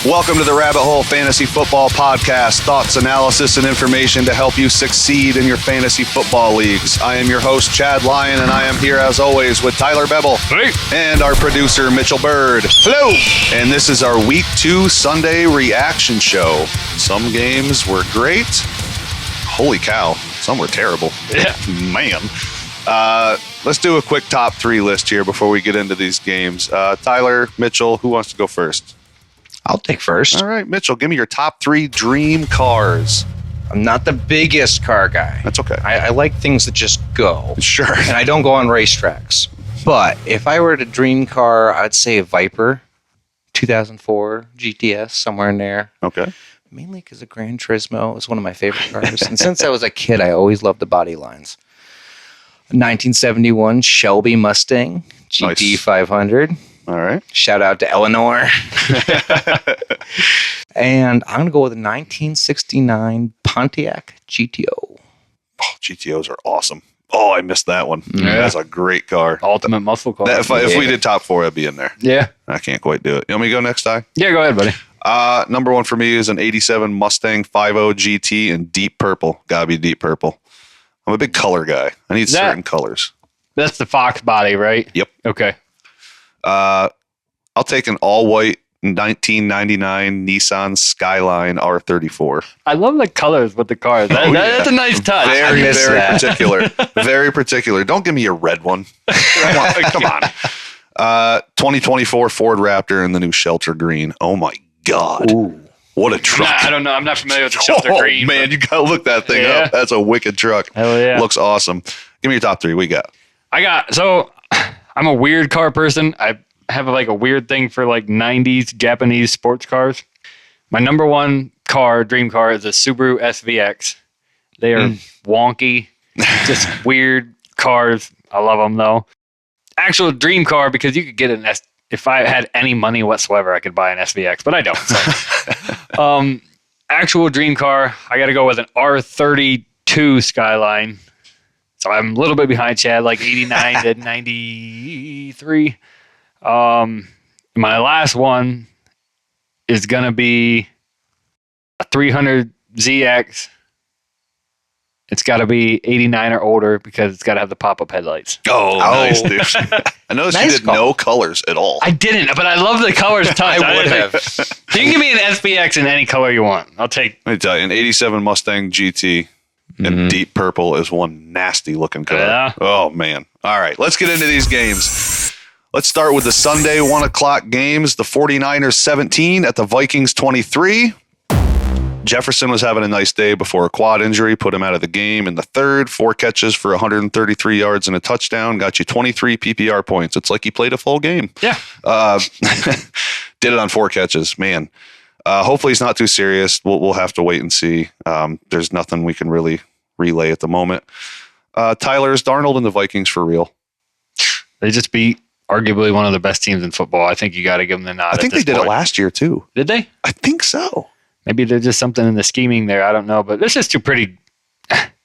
Welcome to the Rabbit Hole Fantasy Football Podcast. Thoughts, analysis, and information to help you succeed in your fantasy football leagues. I am your host, Chad Lyon, and I am here as always with Tyler Bevel. Hey. And our producer, Mitchell Bird. Hello. And this is our Week 2 Sunday reaction show. Some games were great. Holy cow. Some were terrible. Yeah. Man. Let's do a quick top 3 list here before we get into these games. Tyler, Mitchell, who wants to go first? I'll take first. All right, Mitchell, give me your top 3 dream cars. I'm not the biggest car guy. That's okay. I like things that just go. Sure. And I don't go on racetracks. But if I were to dream car, I'd say a Viper, 2004 GTS, somewhere in there. Okay. Mainly because the Gran Turismo is one of my favorite cars. And since I was a kid, I always loved the body lines. 1971 Shelby Mustang GT Nice. 500. All right. Shout out to Eleanor. And I'm going to go with a 1969 Pontiac GTO. Oh, GTOs are awesome. Oh, I missed that one. Yeah. That's a great car. Ultimate muscle car. If we did top 4, I'd be in there. Yeah. I can't quite do it. You want me to go next, Ty? Yeah, go ahead, buddy. Number 1 for me is an 87 Mustang 50 GT in deep purple. Gotta be deep purple. I'm a big color guy. I need certain colors. That's the Fox body, right? Yep. Okay. I'll take an all-white 1999 Nissan Skyline R34. I love the colors with the cars. That's a nice touch. Very, miss very that. particular. Very particular. Don't give me a red one. Come on. 2024 Ford Raptor in the new Shelter Green. Oh, my God. Ooh. What a truck. I don't know. I'm not familiar with the Shelter Green. Man, you got to look that thing Yeah. up. That's a wicked truck. Hell yeah. Looks awesome. Give me your top 3. We got. I'm a weird car person. I have like a weird thing for like 90s Japanese sports cars. My number 1 dream car is a Subaru SVX. They are wonky, just weird cars. I love them though. Actual dream car, because you could get if I had any money whatsoever, I could buy an SVX, but I don't. So. Actual dream car, I got to go with an R32 Skyline. So I'm a little bit behind Chad, like 89 to 93. My last one is going to be a 300ZX. It's got to be 89 or older because it's got to have the pop-up headlights. Oh, nice, dude. I noticed you Nice did call. no colors at all. I didn't, but I love the colors touch. I would have. You can give me an SVX in any color you want. I'll take. Let me tell you, an 87 Mustang GT in deep purple is one nasty looking car. Yeah. Oh, man. All right, let's get into these games. Let's start with the Sunday 1 o'clock games. The 49ers 17 at the Vikings 23. Jefferson was having a nice day before a quad injury put him out of the game. In the third, 4 catches for 133 yards and a touchdown. Got you 23 PPR points. It's like he played a full game. Yeah. Did it on 4 catches. Man. Hopefully he's not too serious. We'll have to wait and see. There's nothing we can really relay at the moment. Tyler, is Darnold and the Vikings for real? They just beat arguably one of the best teams in football. I think you got to give them the nod. I think they did it last year too. Did they? I think so. Maybe there's just something in the scheming there. I don't know, but this is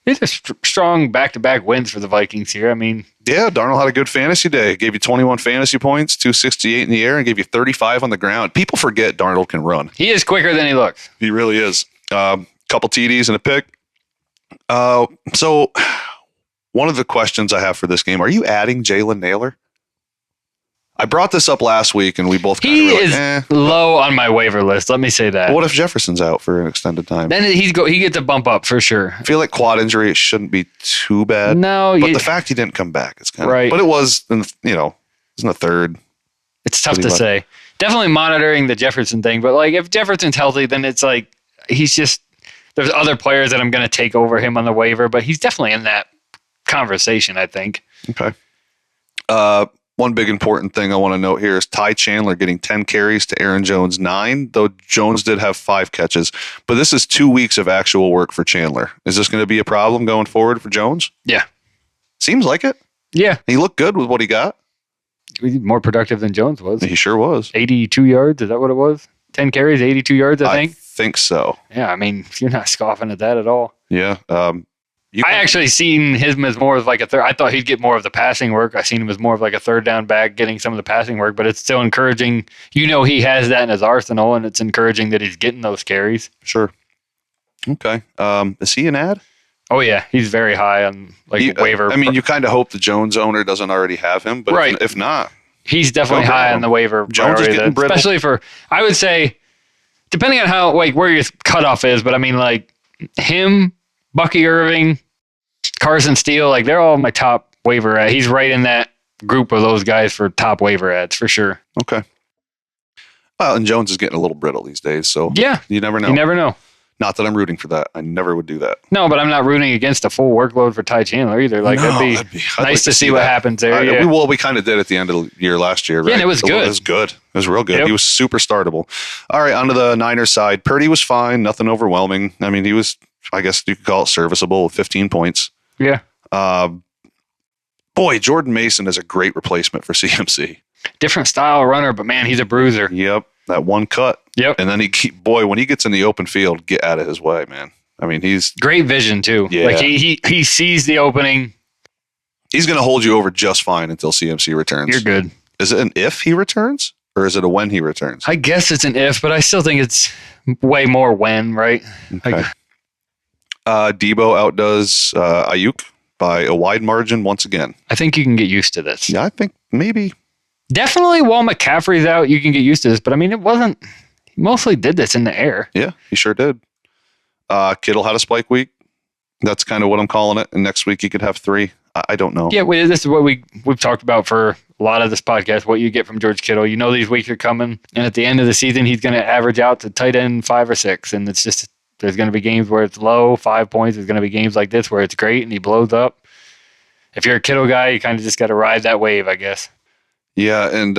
these are strong back-to-back wins for the Vikings here. I mean, Yeah, Darnold had a good fantasy day. Gave you 21 fantasy points, 268 in the air, and gave you 35 on the ground. People forget Darnold can run. he is quicker than he looks. He really is. Couple TDs and a pick. So one of the questions I have for this game, are you adding Jalen Naylor? I brought this up last week, and we both kind of He were like, is low on my waiver list. Let me say that. What if Jefferson's out for an extended time? Then he gets a bump up for sure. I feel like quad injury, it shouldn't be too bad. No, But the fact he didn't come back is kind of Right. But it was, it was in the third. it's tough pretty to much. say. Definitely monitoring the Jefferson thing, but like if Jefferson's healthy, then it's like there's other players that I'm going to take over him on the waiver, but he's definitely in that conversation, I think. Okay. One big important thing I want to note here is Ty Chandler getting 10 carries to Aaron Jones 9, though Jones did have 5 catches. But this is 2 weeks of actual work for Chandler. Is this going to be a problem going forward for Jones? Yeah. Seems like it. Yeah. He looked good with what he got. More productive than Jones was. He sure was. 82 yards. Is that what it was? 10 carries, 82 yards, I think. I think so. Yeah. I mean, you're not scoffing at that at all. Yeah. I actually seen him as more of like a third. I thought he'd get more of the passing work. I seen him as more of like a third down back, getting some of the passing work. But it's still encouraging. He has that in his arsenal, and it's encouraging that he's getting those carries. Sure. Okay. Is he an ad? Oh yeah, he's very high on waiver. I mean, you kind of hope the Jones owner doesn't already have him, but right. if not, he's definitely high on the waiver. Jones is getting brittle. Especially for, I would say, depending on how where your cutoff is. But I mean, like him, Bucky Irving, Carson Steele, they're all my top waiver ad. He's right in that group of those guys for top waiver ads for sure. Okay. Well, and Jones is getting a little brittle these days, so yeah, you never know. You never know. Not that I'm rooting for that. I never would do that. No, but I'm not rooting against a full workload for Ty Chandler either. That'd be nice to see what happens there. We kind of did at the end of the year last year, right? Yeah, and it was good. It was good. It was real good. Yep. He was super startable. All right, on to the Niners side. Purdy was fine. Nothing overwhelming. I mean, he was, I guess you could call it serviceable with 15 points. Yeah. Boy, Jordan Mason is a great replacement for CMC. Different style runner, but man, he's a bruiser. Yep. That one cut. Yep. And then when he gets in the open field, get out of his way, man. I mean, he's great vision too. Yeah. He sees the opening. He's going to hold you over just fine until CMC returns. You're good. Is it an if he returns or is it a when he returns? I guess it's an if, but I still think it's way more when, right? Okay. Debo outdoes Ayuk by a wide margin once again. I think you can get used to this. Yeah, I think maybe. Definitely while McCaffrey's out, you can get used to this. But I mean, he mostly did this in the air. Yeah, he sure did. Kittle had a spike week. That's kind of what I'm calling it. And next week he could have 3. I don't know. Yeah, this is what we've talked about for a lot of this podcast, what you get from George Kittle. These weeks are coming. And at the end of the season, he's going to average out to tight end 5 or 6. And it's just, there's going to be games where it's low, 5 points. There's going to be games like this where it's great and he blows up. If you're a Kittle guy, you kind of just got to ride that wave, I guess. Yeah, and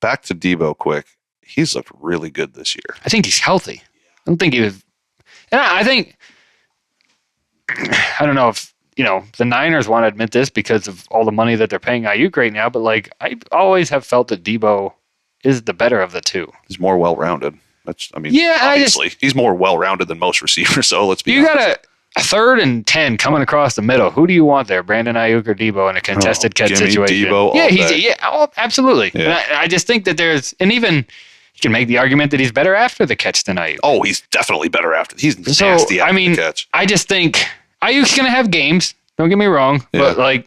back to Debo quick. He's looked really good this year. I think he's healthy. I don't think he was. And I think, I don't know if, the Niners want to admit this because of all the money that they're paying Ayuk right now, but I always have felt that Debo is the better of the two. He's more well-rounded. Obviously. He's more well-rounded than most receivers, so let's be honest. You got a 3rd and 10 coming across the middle. Who do you want there, Brandon Ayuk or Debo in a contested catch situation? Debo absolutely. Yeah. And I just think that and even you can make the argument that he's better after the catch than Ayuk. Oh, he's definitely better after. He's nasty after the catch. I just think Ayuk's going to have games. Don't get me wrong. Yeah. But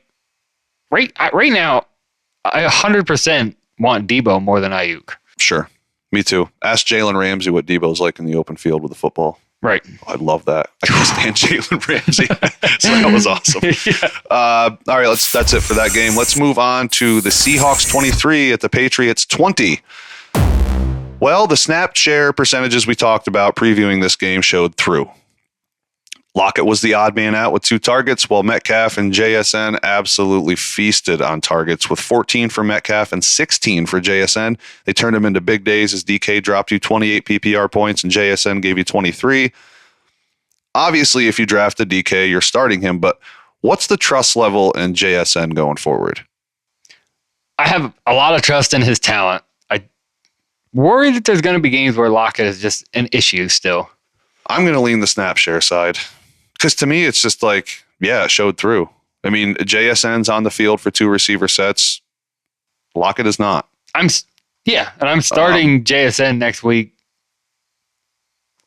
right now, I 100% want Debo more than Ayuk. Sure. Me too. Ask Jalen Ramsey what Debo's like in the open field with the football. Right. Oh, I'd love that. I can stand Jalen Ramsey. So that was awesome. Yeah. All right, that's it for that game. Let's move on to the Seahawks 23 at the Patriots 20. Well, the snap share percentages we talked about previewing this game showed through. Lockett was the odd man out with 2 targets, while Metcalf and JSN absolutely feasted on targets with 14 for Metcalf and 16 for JSN. They turned him into big days as DK dropped you 28 PPR points and JSN gave you 23. Obviously, if you drafted DK, you're starting him, but what's the trust level in JSN going forward? I have a lot of trust in his talent. I worry that there's going to be games where Lockett is just an issue still. I'm going to lean the snap share side. Because to me, it's just it showed through. I mean, JSN's on the field for 2 receiver sets. Lockett is not. And I'm starting JSN next week.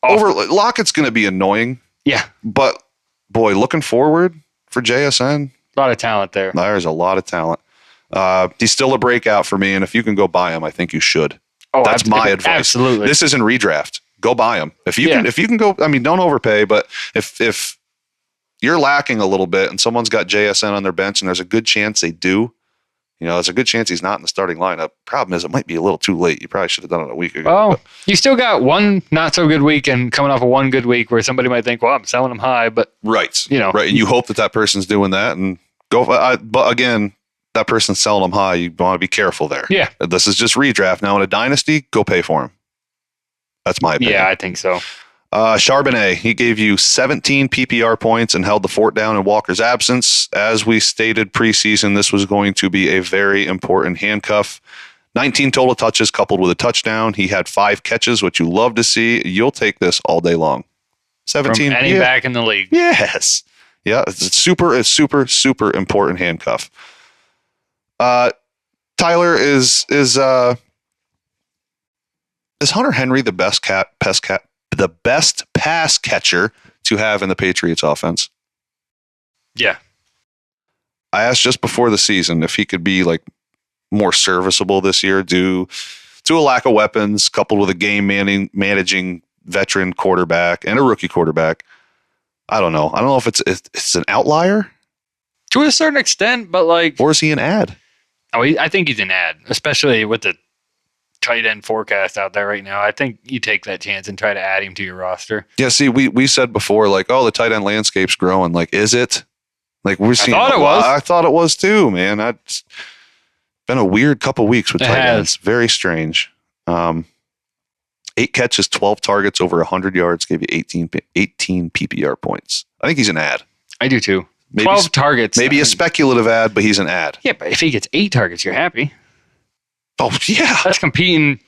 Lockett's going to be annoying. Yeah. But, boy, looking forward for JSN. A lot of talent there. There's a lot of talent. He's still a breakout for me, and if you can go buy him, I think you should. Oh, that's my advice. Absolutely. This isn't redraft. Go buy him. If you can go, I mean, don't overpay, but if you're lacking a little bit and someone's got JSN on their bench and there's a good chance they do, there's a good chance he's not in the starting lineup. Problem is, it might be a little too late. You probably should have done it a week ago. Oh, you still got one not so good week and coming off of one good week where somebody might think, well, I'm selling him high, but right. And you hope that person's doing that and go. But again, that person's selling them high. You want to be careful there. Yeah. This is just redraft. Now in a dynasty, go pay for him. That's my opinion. Yeah, I think so. Charbonnet, he gave you 17 PPR points and held the fort down in Walker's absence. As we stated preseason, this was going to be a very important handcuff. 19 total touches coupled with a touchdown. He had 5 catches, which you love to see. You'll take this all day long. 17. From any back in the league. Yes. Yeah, it's a super important handcuff. Tyler, is Hunter Henry the best pass catcher to have in the Patriots offense? Yeah. I asked just before the season if he could be like more serviceable this year due to a lack of weapons coupled with a game managing veteran quarterback and a rookie quarterback. I don't know. I don't know if it's an outlier to a certain extent, but like, or is he an ad? Oh, I think he's an ad, especially with the tight end forecast out there right now. I think you take that chance and try to add him to your roster. Yeah, see, we said before, like, oh, the tight end landscape's growing. Like, is it? Like, we're seeing. I thought it was too, man. It's been a weird couple weeks with tight ends. Very strange. 8 catches, 12 targets, over 100 yards, gave you 18 PPR points. I think he's an ad. I do too. 12 targets. Maybe a speculative ad, but he's an ad. Yeah, but if he gets 8 targets, you're happy. Oh, yeah. That's competing.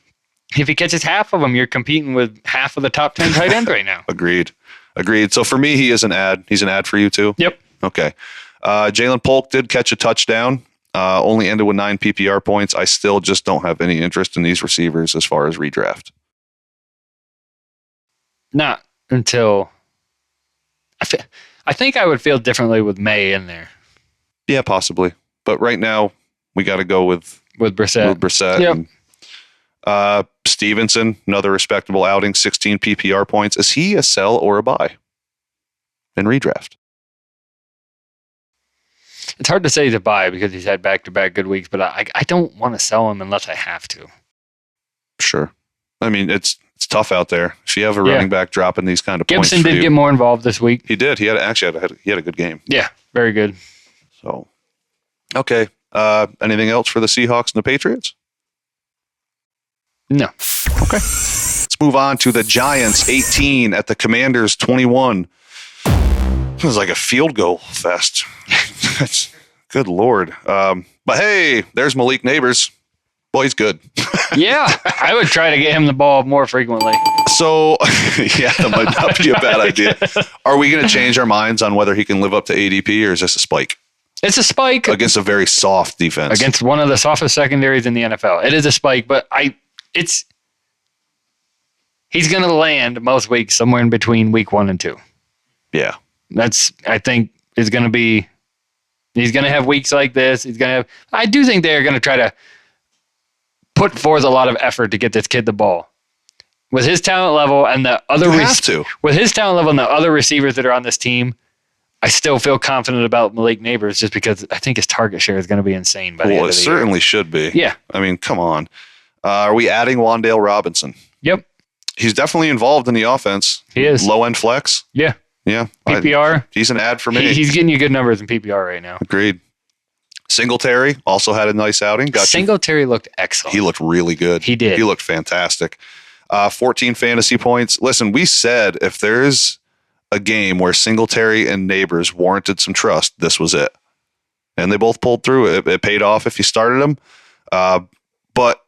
If he catches half of them, you're competing with half of the top 10 tight ends right now. Agreed. So for me, he is an ad. He's an ad for you too? Yep. Okay. Jalen Polk did catch a touchdown. Only ended with 9 PPR points. I still just don't have any interest in these receivers as far as redraft. Not until I think I would feel differently with May in there. Yeah, possibly. But right now, we got to go with Brissett. Yep. And, Stevenson, another respectable outing, 16 PPR points. Is he a sell or a buy in redraft? It's hard to say to buy because he's had back-to-back good weeks, but I don't want to sell him unless I have to. Sure. I mean, it's tough out there. If you have a running back dropping these kind of points Gibson did get more involved this week. He did. He had a good game. Yeah, very good. So, okay. Anything else for the Seahawks and the Patriots? No. Okay. Let's move on to the Giants 18 at the Commanders 21. It was like a field goal fest. Good Lord. But hey, there's Malik Neighbors. Boy, he's good. Yeah, I would try to get him the ball more frequently. So, yeah, that might not be a bad idea. Are we going to change our minds on whether he can live up to ADP, or is this a spike? It's a spike. Against a very soft defense. Against one of the softest secondaries in the NFL. It is a spike, but he's going to land most weeks somewhere in between week 1 and 2. Yeah. I think, is going to be, he's going to have weeks like this. I do think they're going to try to put forth a lot of effort to get this kid the ball. With his talent level and the other with his talent level and the other receivers that are on this team, I still feel confident about Malik Neighbors just because I think his target share is going to be insane by the end of the year. Well, it certainly should be. Yeah. I mean, come on. Are we adding Wan'Dale Robinson? Yep. He's definitely involved in the offense. He is. Low-end flex. Yeah. Yeah. PPR. He's an ad for me. He's getting you good numbers in PPR right now. Agreed. Singletary also had a nice outing. Singletary looked excellent. He looked really good. He did. He looked fantastic. 14 fantasy points. Listen, we said if there's a game where Singletary and Neighbors warranted some trust, this was it. And they both pulled through. It paid off if you started them. But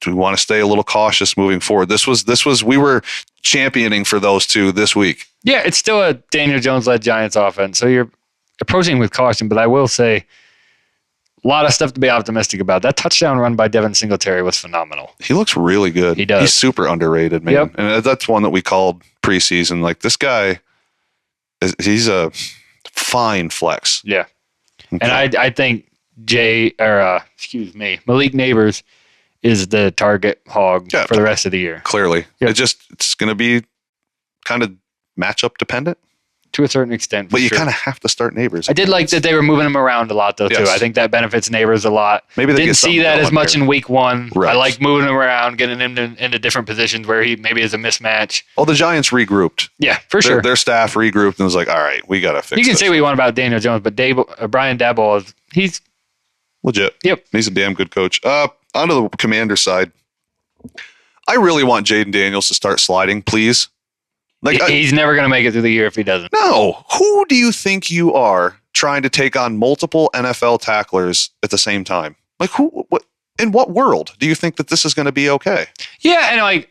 do we want to stay a little cautious moving forward? We were championing for those two this week. Yeah, it's still a Daniel Jones-led Giants offense, so you're approaching with caution, but I will say a lot of stuff to be optimistic about. That touchdown run by Devin Singletary was phenomenal. He looks really good. He does. He's super underrated, man. Yep. And that's one that we called preseason. Like, this guy, he's a fine flex. Yeah. Okay. And I think Malik Neighbors is the target hog for the rest of the year. Clearly. Yep. It's going to be kind of matchup dependent. To a certain extent. But you kind of have to start Neighbors. I did like that they were moving him around a lot, though, too. I think that benefits Neighbors a lot. Maybe they didn't see that as much here. in week 1. Right. I like moving him around, getting him into different positions where he maybe is a mismatch. Well, the Giants regrouped. Yeah, for sure. Their staff regrouped and was like, all right, we got to fix this. You can say what you want about Daniel Jones, but Brian Daboll, he's legit. Yep. He's a damn good coach. Onto the Commander side. I really want Jaden Daniels to start sliding, please. Like, he's never going to make it through the year if he doesn't. No. Who do you think you are trying to take on multiple NFL tacklers at the same time? Like, in what world do you think that this is going to be okay? Yeah, and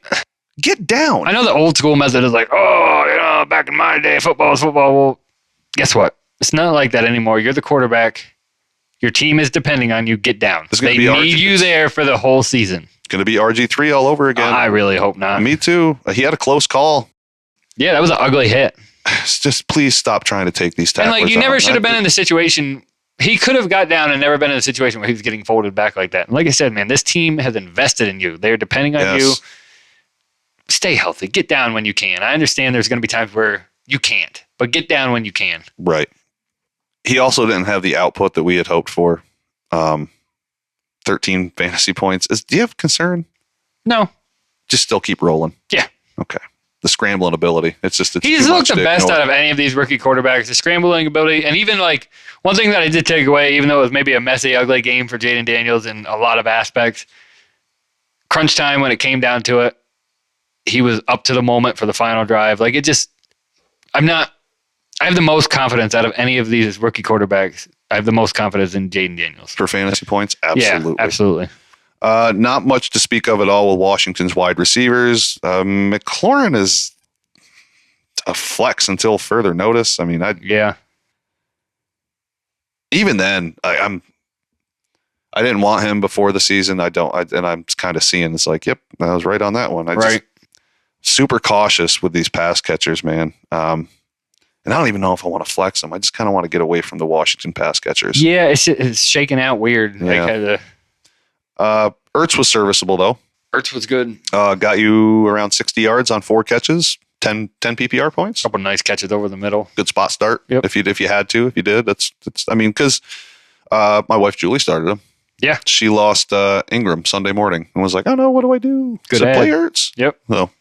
get down. I know the old school method is like, back in my day, football is football. Well, guess what? It's not like that anymore. You're the quarterback. Your team is depending on you. Get down. They need you there for the whole season. It's going to be RG3 all over again. I really hope not. Me too. He had a close call. Yeah, that was an ugly hit. Just please stop trying to take these tacklers. And you never should have been in the situation. He could have got down and never been in a situation where he was getting folded back like that. And like I said, man, this team has invested in you. They're depending on you. Stay healthy. Get down when you can. I understand there's going to be times where you can't, but get down when you can. Right. He also didn't have the output that we had hoped for. 13 fantasy points. Do you have concern? No. Just still keep rolling. Yeah. Okay. The scrambling ability. He's looked the best out of any of these rookie quarterbacks. The scrambling ability, and even one thing that I did take away, even though it was maybe a messy, ugly game for Jaden Daniels in a lot of aspects, crunch time when it came down to it, he was up to the moment for the final drive. I have the most confidence out of any of these rookie quarterbacks. I have the most confidence in Jaden Daniels. For fantasy points? Absolutely. Yeah, absolutely. Not much to speak of at all with Washington's wide receivers. McLaurin is a flex until further notice. Even then, I didn't want him before the season. And I'm kind of seeing it's yep, I was right on that one. Just super cautious with these pass catchers, man. And I don't even know if I want to flex them. I just kind of want to get away from the Washington pass catchers. Yeah, it's shaking out weird. Yeah. Ertz was serviceable, though. Ertz was good. Got you around 60 yards on 4 catches, 10 PPR points. Couple nice catches over the middle. Good spot start. Yep. If you had to, if you did, because my wife Julie started him. Yeah. She lost Ingram Sunday morning and was like, oh no, what do I do? Good play Ertz? Yep. So,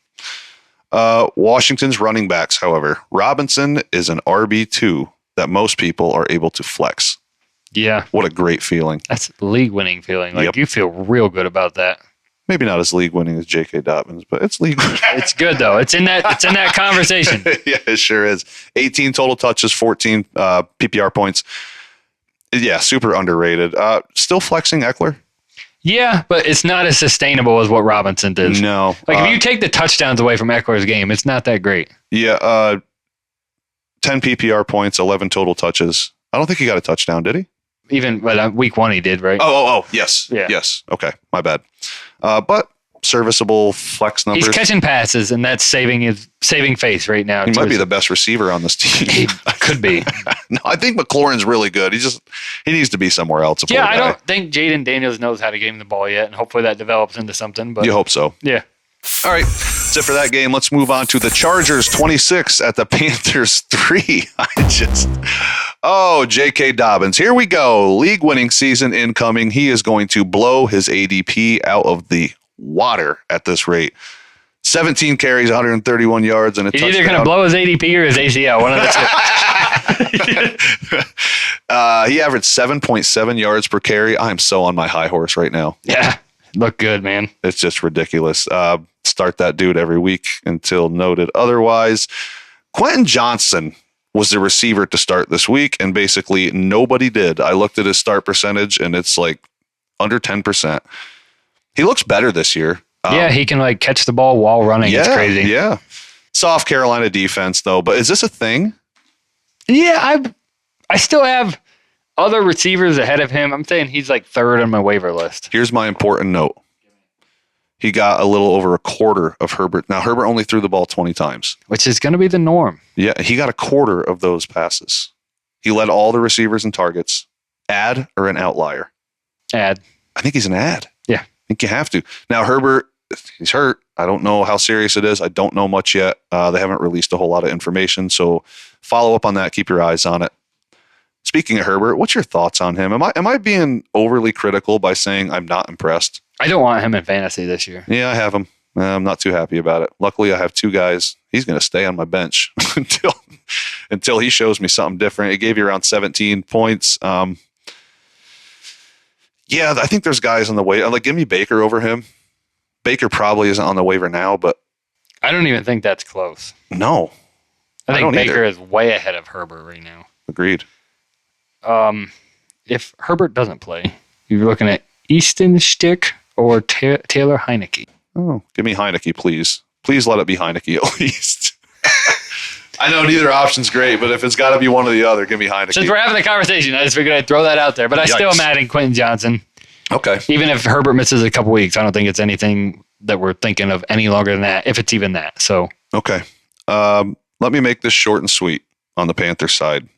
Washington's running backs, however, Robinson is an RB2 that most people are able to flex. Yeah. What a great feeling. That's a league-winning feeling. You feel real good about that. Maybe not as league-winning as J.K. Dobbins, but it's league-winning. It's good, though. It's in that conversation. Yeah, it sure is. 18 total touches, 14 PPR points. Yeah, super underrated. Still flexing Eckler? Yeah, but it's not as sustainable as what Robinson did. No. If you take the touchdowns away from Eckler's game, it's not that great. Yeah, 10 PPR points, 11 total touches. I don't think he got a touchdown, did he? Even week 1 he did, right? Oh, yes. Yeah. Yes. Okay, my bad. But serviceable flex numbers. He's catching passes, and that's saving face right now. He might be the best receiver on this team. He could be. No, I think McLaurin's really good. He needs to be somewhere else. Yeah, I don't think Jaden Daniels knows how to get him the ball yet, and hopefully that devolves into something. But you hope so. Yeah. All right, that's it for that game. Let's move on to the Chargers 26 at the Panthers 3. J.K. Dobbins. Here we go. League winning season incoming. He is going to blow his ADP out of the water at this rate. 17 carries, 131 yards, and a touchdown. He's either going to blow his ADP or his ACL. One of the two. He averaged 7.7 yards per carry. I'm so on my high horse right now. Yeah, look good, man. It's just ridiculous. Start that dude every week until noted otherwise. Quentin Johnson was the receiver to start this week, and basically nobody did. I looked at his start percentage, and it's under 10%. He looks better this year. Yeah, he can catch the ball while running. Yeah, it's crazy. Yeah. Soft Carolina defense, though. But is this a thing? Yeah, I still have other receivers ahead of him. I'm saying he's third on my waiver list. Here's my important note. He got a little over a quarter of Herbert. Now, Herbert only threw the ball 20 times. Which is going to be the norm. Yeah, he got a quarter of those passes. He led all the receivers in targets. Add or an outlier? Add. I think he's an add. Yeah. I think you have to. Now, Herbert, he's hurt. I don't know how serious it is. I don't know much yet. They haven't released a whole lot of information. So follow up on that. Keep your eyes on it. Speaking of Herbert, what's your thoughts on him? Am I being overly critical by saying I'm not impressed? I don't want him in fantasy this year. Yeah, I have him. I'm not too happy about it. Luckily, I have 2 guys. He's going to stay on my bench until he shows me something different. It gave you around 17 points. Yeah, I think there's guys on the way. Give me Baker over him. Baker probably isn't on the waiver now, but I don't even think that's close. No. I think Baker is way ahead of Herbert right now. Agreed. If Herbert doesn't play, you're looking at Easton Stick or Taylor Heineke. Oh, give me Heineke, please. Please let it be Heineke at least. I know neither option's great, but if it's got to be one or the other, give me Heineke. Since we're having the conversation, I just figured I'd throw that out there. But I still am adding Quentin Johnson. Okay. Even if Herbert misses a couple weeks, I don't think it's anything that we're thinking of any longer than that, if it's even that. So okay. Let me make this short and sweet on the Panthers side.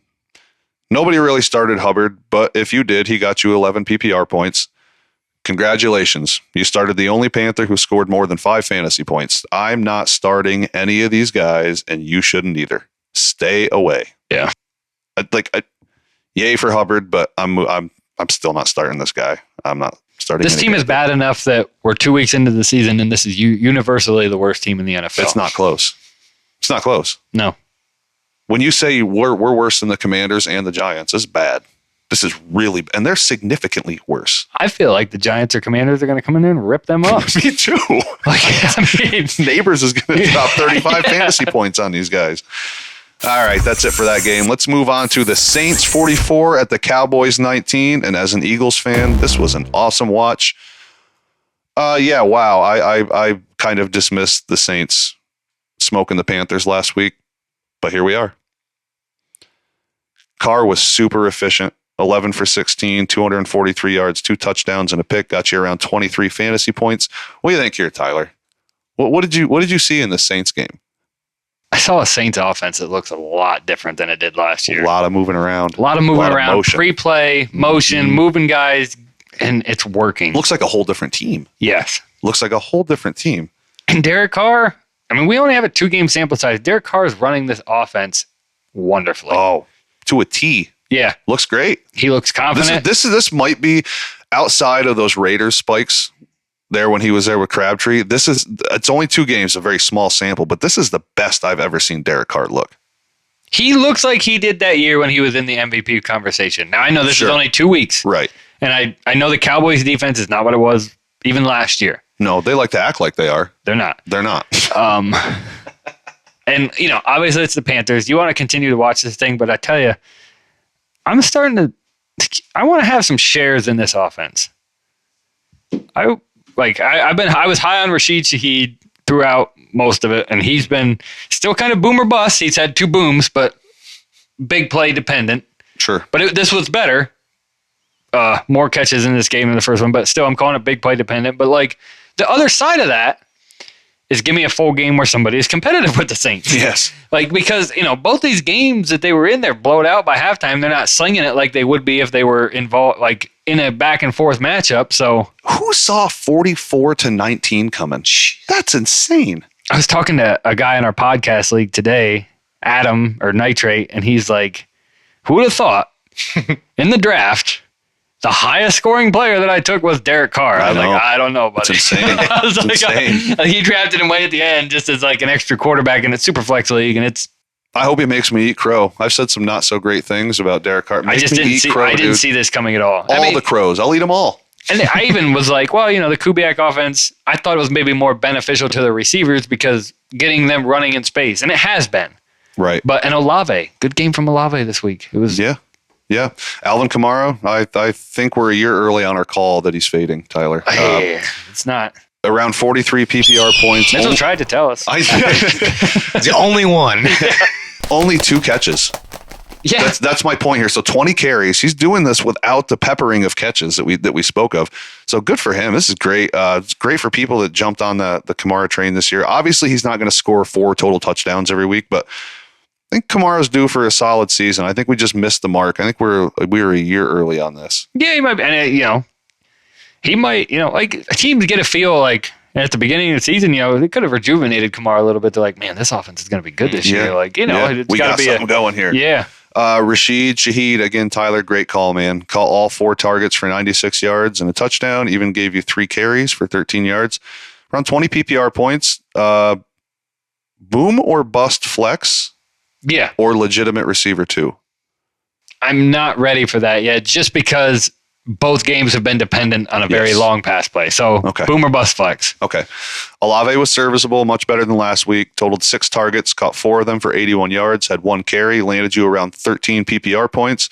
Nobody really started Hubbard, but if you did, he got you 11 PPR points. Congratulations. You started the only Panther who scored more than 5 fantasy points. I'm not starting any of these guys, and you shouldn't either. Stay away. Yeah. Yay for Hubbard, but I'm still not starting this guy. I'm not starting. This team is bad enough that we're 2 weeks into the season, and this is universally the worst team in the NFL. It's not close. It's not close. No. When you say we're worse than the Commanders and the Giants, it's bad. This is really, and they're significantly worse. I feel like the Giants or Commanders are going to come in there and rip them up. Me too. Neighbors is going to drop 35 fantasy points on these guys. All right, that's it for that game. Let's move on to the Saints 44 at the Cowboys 19. And as an Eagles fan, this was an awesome watch. Yeah, wow. I kind of dismissed the Saints smoking the Panthers last week, but here we are. Carr was super efficient. 11 for 16, 243 yards, 2 touchdowns, and a pick. Got you around 23 fantasy points. What do you think here, Tyler? What did you see in the Saints game? I saw a Saints offense that looks a lot different than it did last year. A lot of moving around. Pre-play, motion, moving guys, and it's working. Looks like a whole different team. Yes. Looks like a whole different team. And Derek Carr, I mean, we only have a 2-game sample size. Derek Carr is running this offense wonderfully. Oh, to a T. Yeah. Looks great. He looks confident. This might be outside of those Raiders spikes there when he was there with Crabtree. It's only 2 games, a very small sample, but this is the best I've ever seen Derek Carr look. He looks like he did that year when he was in the MVP conversation. Now, I know this is only 2 weeks. Right. And I know the Cowboys defense is not what it was even last year. No, they like to act like they are. They're not. They're not. And, obviously it's the Panthers. You want to continue to watch this thing, but I tell you, I want to have some shares in this offense. I was high on Rashid Shaheed throughout most of it, and he's been still kind of boom or bust. He's had 2 booms, but big play dependent. Sure. But this was better. More catches in this game than the first one, but still I'm calling it big play dependent. But the other side of that is give me a full game where somebody is competitive with the Saints. Yes. Because, both these games that they were in, they're blowed out by halftime. They're not slinging it like they would be if they were involved, in a back and forth matchup. So who saw 44-19 coming? That's insane. I was talking to a guy in our podcast league today, Adam or Nitrate, and he's like, who would have thought in the draft, the highest scoring player that I took was Derek Carr. I was like, I don't know, buddy. It's insane. Insane. He drafted him way at the end just as an extra quarterback in a super flex league, and it's. I hope he makes me eat crow. I've said some not so great things about Derek Carr. I didn't see this coming at all. The crows. I'll eat them all. And I even was like, well, the Kubiak offense, I thought it was maybe more beneficial to the receivers because getting them running in space, and it has been. Right. But an Olave, good game from Olave this week. It was. Yeah. Alvin Kamara, I think we're a year early on our call that he's fading, Tyler. It's not. Around 43 PPR points. Mitchell tried to tell us. The only one. Only 2 catches. Yeah. That's my point here. So 20 carries. He's doing this without the peppering of catches that we spoke of. So good for him. This is great. It's great for people that jumped on the Kamara train this year. Obviously, he's not going to score 4 total touchdowns every week, but I think Kamara's due for a solid season. I think we just missed the mark. I think we were a year early on this. Yeah, he might be. And, he might, teams get a feel at the beginning of the season, they could have rejuvenated Kamara a little bit to man, this offense is going to be good this year. It's we got got something going here. Yeah. Rashid Shaheed, again, Tyler, great call, man. Caught all 4 targets for 96 yards and a touchdown. Even gave you 3 carries for 13 yards. Around 20 PPR points. Boom or bust flex. Yeah. Or legitimate receiver too. I'm not ready for that yet, just because both games have been dependent on a very long pass play. So boom or bust flex. Okay. Olave was serviceable, much better than last week. Totaled 6 targets, caught 4 of them for 81 yards, had 1 carry, landed you around 13 PPR points.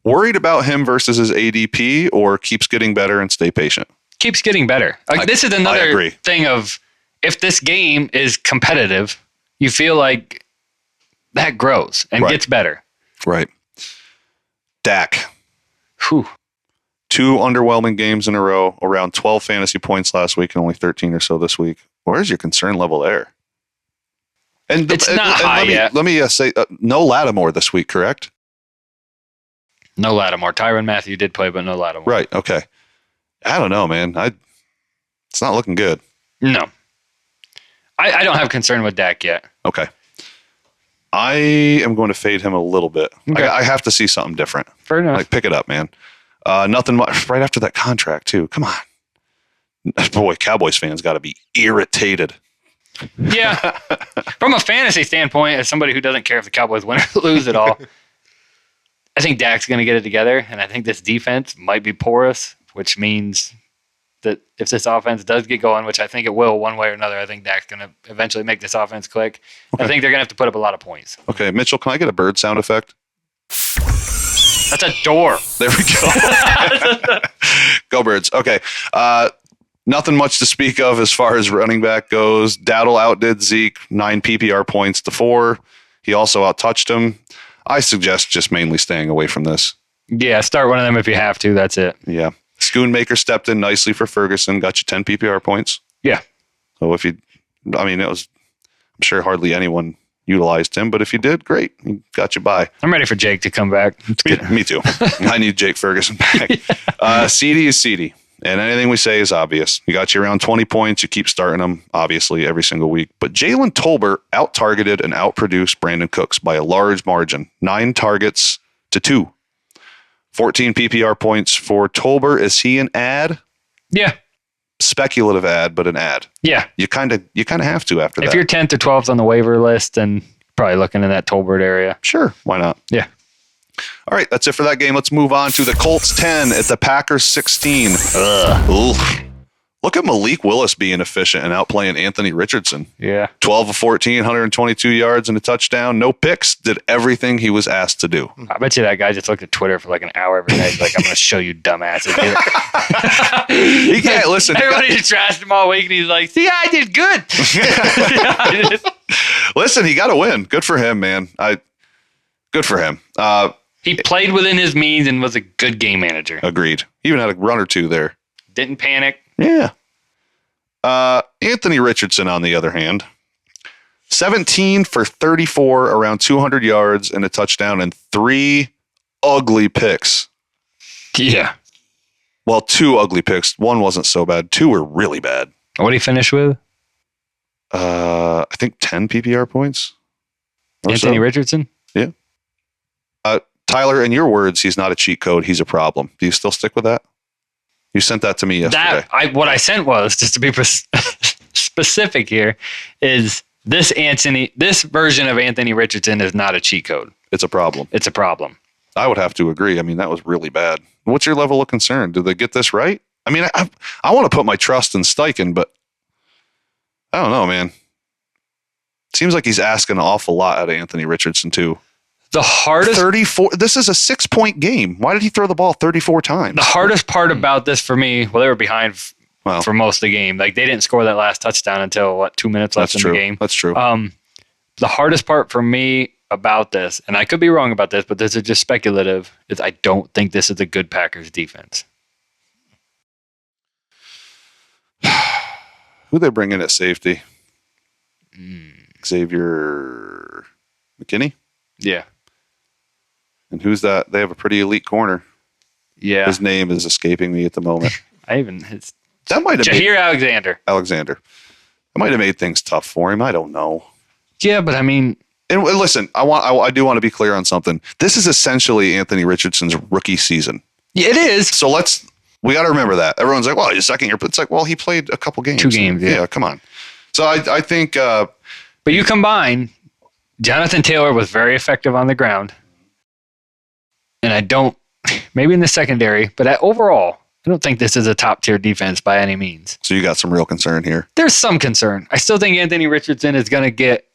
Worried about him versus his ADP, or keeps getting better and stay patient? Keeps getting better. This is another thing of, if this game is competitive, you feel like that grows and gets better. Right. Dak. Whew. 2 underwhelming games in a row, around 12 fantasy points last week and only 13 or so this week. Where's your concern level there? And It's not high yet. Let me say, no Lattimore this week, correct? No Lattimore. Tyrann Mathieu did play, but no Lattimore. Right. Okay. I don't know, man. It's not looking good. No. I don't have concern with Dak yet. Okay. I am going to fade him a little bit. Okay. I have to see something different. Fair enough. Like, pick it up, man. Nothing much right after that contract, too. Come on. Boy, Cowboys fans got to be irritated. Yeah. From a fantasy standpoint, as somebody who doesn't care if the Cowboys win or lose at all, I think Dak's going to get it together, and I think this defense might be porous, which means that if this offense does get going, which I think it will one way or another, I think Dak's going to eventually make this offense click. Okay. I think they're going to have to put up a lot of points. Okay, Mitchell, can I get a bird sound effect? That's a door. There we go. Go Birds. Okay. Nothing much to speak of as far as running back goes. Dowdle outdid Zeke, 9 PPR points to 4. He also outtouched him. I suggest just mainly staying away from this. Yeah, start one of them if you have to. That's it. Yeah. Schoonmaker stepped in nicely for Ferguson, got you 10 PPR points. Yeah. So I'm sure hardly anyone utilized him, but if you did, great. He got you by. I'm ready for Jake to come back. Me too. I need Jake Ferguson back. CD is CD. And anything we say is obvious. You got you around 20 points. You keep starting them, obviously, every single week. But Jalen Tolbert out-targeted and outproduced Brandon Cooks by a large margin. 9 targets to 2. 14 PPR points for Tolbert. Is he an ad? Yeah. Speculative ad, but an ad. Yeah. You kind of have to after that. If you're 10th or 12th on the waiver list, then probably looking in that Tolbert area. Sure. Why not? Yeah. All right, that's it for that game. Let's move on to the Colts 10 at the Packers 16. Look at Malik Willis being efficient and outplaying Anthony Richardson. Yeah. 12 of 14, 122 yards and a touchdown. No picks. Did everything he was asked to do. I bet you that guy just looked at Twitter for like an hour every day. He's like, I'm going to show you dumbasses. He can't listen. Everybody just trashed him all week, and he's like, see, I did good. Listen, he got to win. Good for him, man. Good for him. He played within his means and was a good game manager. Agreed. He even had a run or two there. Didn't panic. Yeah. Anthony Richardson, on the other hand, 17 for 34, around 200 yards and a touchdown, and 3 ugly picks. Yeah. Well, 2 ugly picks. 1 wasn't so bad. 2 were really bad. What did he finish with? I think 10 PPR points. Anthony Richardson? Yeah. Tyler, in your words, he's not a cheat code. He's a problem. Do you still stick with that? You sent that to me yesterday. What I sent was, just to be specific here, is this version of Anthony Richardson is not a cheat code. It's a problem. It's a problem. I would have to agree. I mean, that was really bad. What's your level of concern? Did they get this right? I mean, I want to put my trust in Steichen, but I don't know, man. Seems like he's asking an awful lot out of Anthony Richardson, too. The hardest 34. This is a 6-point game. Why did he throw the ball 34 times? The hardest part about this for me, well, they were behind for most of the game. Like, they didn't score that last touchdown until 2 minutes left in the game. That's true. The hardest part for me about this, and I could be wrong about this, but this is just speculative, is I don't think this is a good Packers defense. Who they bring in at safety? Xavier McKinney? Yeah. And who's that? They have a pretty elite corner. Yeah. His name is escaping me at the moment. That might have Jair Alexander. That might have made things tough for him. I don't know. Yeah, but I mean, and listen, I do want to be clear on something. This is essentially Anthony Richardson's rookie season. Yeah, it is. So we got to remember that. Everyone's like, well, he's second year, but it's like, well, he played a couple games. 2 games. Yeah, come on. So I think. But you combine, Jonathan Taylor was very effective on the ground. And maybe in the secondary, but overall, I don't think this is a top-tier defense by any means. So you got some real concern here. There's some concern. I still think Anthony Richardson is going to get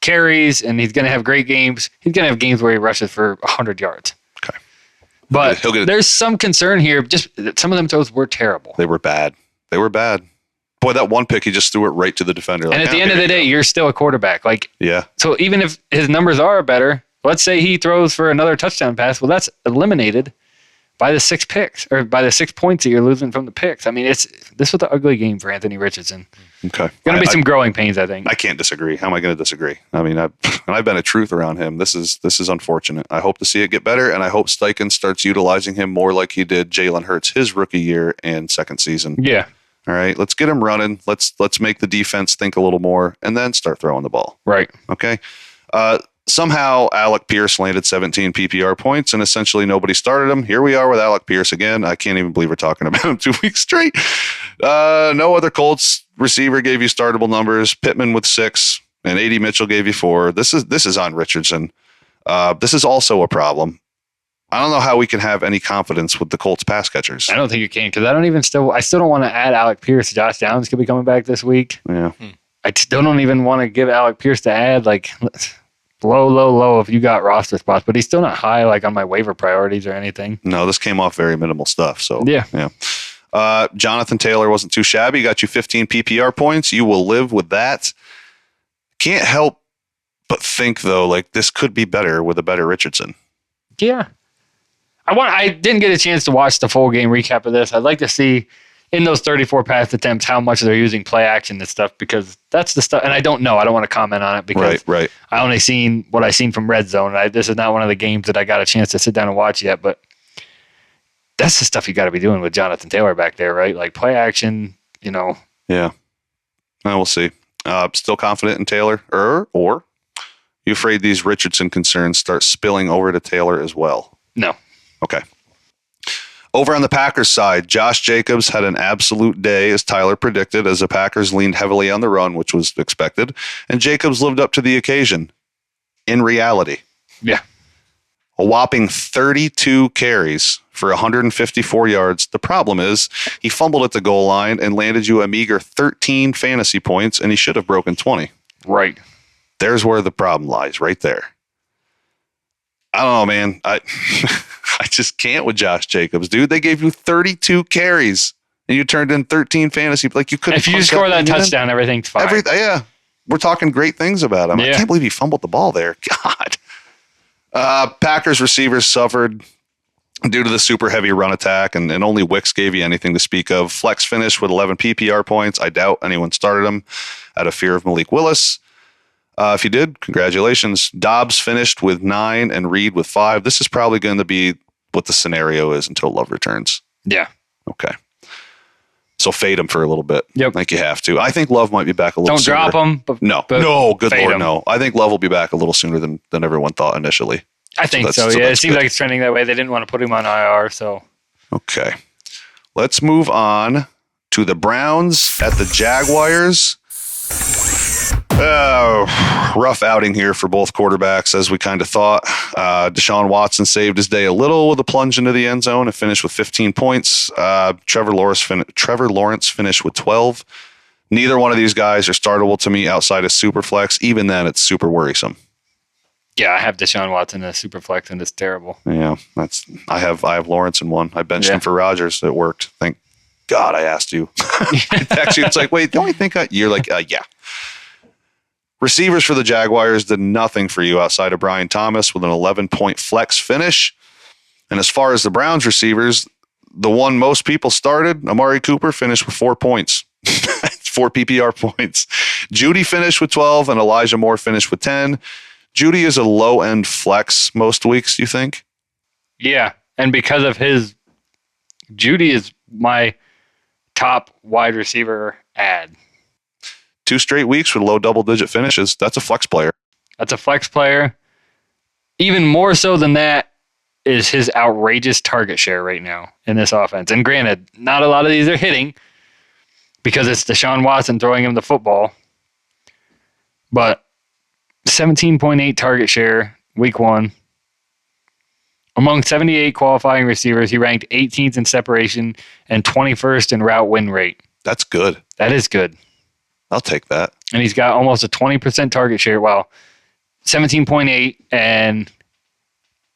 carries, and he's going to have great games. He's going to have games where he rushes for 100 yards. Okay. But there's some concern here. Just some of them throws were terrible. They were bad. Boy, that one pick, he just threw it right to the defender. And at the end of the day, you're still a quarterback. Yeah. So even if his numbers are better, let's say he throws for another touchdown pass. Well, that's eliminated by the 6 picks or by the 6 points that you're losing from the picks. I mean, this was the ugly game for Anthony Richardson. Okay. Going to be some growing pains, I think. I can't disagree. How am I going to disagree? I mean, I've been a truth around him. This is unfortunate. I hope to see it get better, and I hope Steichen starts utilizing him more like he did Jalen Hurts his rookie year and second season. Yeah. All right, let's get him running. Let's make the defense think a little more, and then start throwing the ball. Right. Okay. Somehow Alec Pierce landed 17 PPR points, and essentially nobody started him. Here we are with Alec Pierce again. I can't even believe we're talking about him 2 weeks straight. No other Colts receiver gave you startable numbers. Pittman with 6, and A.D. Mitchell gave you 4. This is on Richardson. This is also a problem. I don't know how we can have any confidence with the Colts pass catchers. I don't think you can because I still don't want to add Alec Pierce. Josh Downs could be coming back this week. Yeah. I still don't even want to give Alec Pierce to add low if you got roster spots, but he's still not high on my waiver priorities or anything. No, this came off very minimal stuff. So yeah. Jonathan Taylor wasn't too shabby. He got you 15 PPR points. You will live with that. Can't help but think though, this could be better with a better Richardson. Yeah. I didn't get a chance to watch the full game recap of this. I'd like to see in those 34 pass attempts how much they're using play action and stuff because that's the stuff. And I don't know. I don't want to comment on it because right. I only seen what I seen from Red Zone. This is not one of the games that I got a chance to sit down and watch yet, but that's the stuff you got to be doing with Jonathan Taylor back there, right? Play action, Yeah. We'll see. Still confident in Taylor or you afraid these Richardson concerns start spilling over to Taylor as well? No. Okay. Over on the Packers side, Josh Jacobs had an absolute day as Tyler predicted as the Packers leaned heavily on the run, which was expected, and Jacobs lived up to the occasion in reality. Yeah. A whopping 32 carries for 154 yards. The problem is he fumbled at the goal line and landed you a meager 13 fantasy points, and he should have broken 20. Right. There's where the problem lies, right there. I don't know, man. I just can't with Josh Jacobs, dude. They gave you 32 carries and you turned in 13 fantasy. You couldn't. If you score that touchdown, everything's fine. Yeah, we're talking great things about him. Yeah. I can't believe he fumbled the ball there. God. Packers receivers suffered due to the super heavy run attack, and only Wicks gave you anything to speak of. Flex finished with 11 PPR points. I doubt anyone started him out of fear of Malik Willis. If you did, congratulations. Dobbs finished with 9 and Reed with 5. This is probably going to be what the scenario is until Love returns. Yeah. Okay. So fade him for a little bit. Yep. Like you have to. I think Love might be back a little sooner. Don't drop him. No, good Lord, no. I think Love will be back a little sooner than everyone thought initially. I think so, yeah. It seems like it's trending that way. They didn't want to put him on IR, so. Okay. Let's move on to the Browns at the Jaguars. Rough outing here for both quarterbacks, as we kind of thought. Deshaun Watson saved his day a little with a plunge into the end zone and finished with 15 points. Trevor Lawrence finished with 12. Neither one of these guys are startable to me outside of Superflex. Even then, it's super worrisome. Yeah, I have Deshaun Watson in a Superflex, and it's terrible. Yeah, I have Lawrence in one. I benched him for Rodgers. It worked. Thank God I asked you. Actually, it's like, wait, don't you think you're like, yeah. Receivers for the Jaguars did nothing for you outside of Brian Thomas with an 11-point flex finish. And as far as the Browns receivers, the one most people started, Amari Cooper, finished with 4 points. 4 PPR points. Judy finished with 12 and Elijah Moore finished with 10. Judy is a low-end flex most weeks, do you think? Yeah, and because of Judy is my top wide receiver ad. 2 straight weeks with low double-digit finishes. That's a flex player. That's a flex player. Even more so than that is his outrageous target share right now in this offense. And granted, not a lot of these are hitting because it's Deshaun Watson throwing him the football. But 17.8 target share week 1. Among 78 qualifying receivers, he ranked 18th in separation and 21st in route win rate. That's good. That is good. I'll take that. And he's got almost a 20% target share. Wow. 17.8 and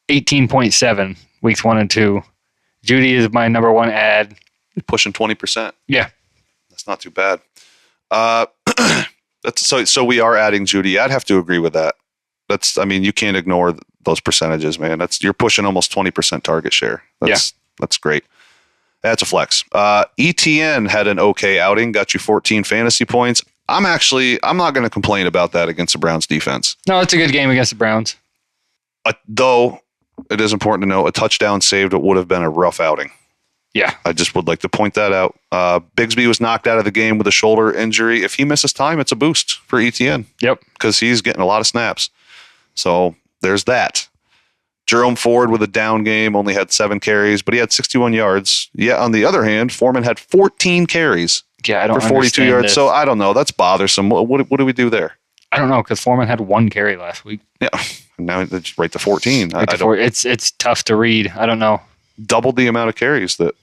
18.7 weeks 1 and 2. Judy is my number one ad. You're pushing 20%. Yeah. That's not too bad. That's so we are adding Judy. I'd have to agree with that. You can't ignore those percentages, man. You're pushing almost 20% target share. That's great. That's a flex. ETN had an okay outing, got you 14 fantasy points. I'm not going to complain about that against the Browns defense. No, it's a good game against the Browns. Though it is important to know a touchdown saved it would have been a rough outing. Yeah. I just would like to point that out. Bigsby was knocked out of the game with a shoulder injury. If he misses time, it's a boost for ETN. Yep. Because he's getting a lot of snaps. So there's that. Jerome Ford with a down game only had 7 carries, but he had 61 yards. Yet on the other hand, Foreman had 14 carries for 42 yards. This. So I don't know. That's bothersome. What do we do there? I don't know because Foreman had 1 carry last week. Yeah. Now it's right to 14. It's tough to read. I don't know. Doubled the amount of carries that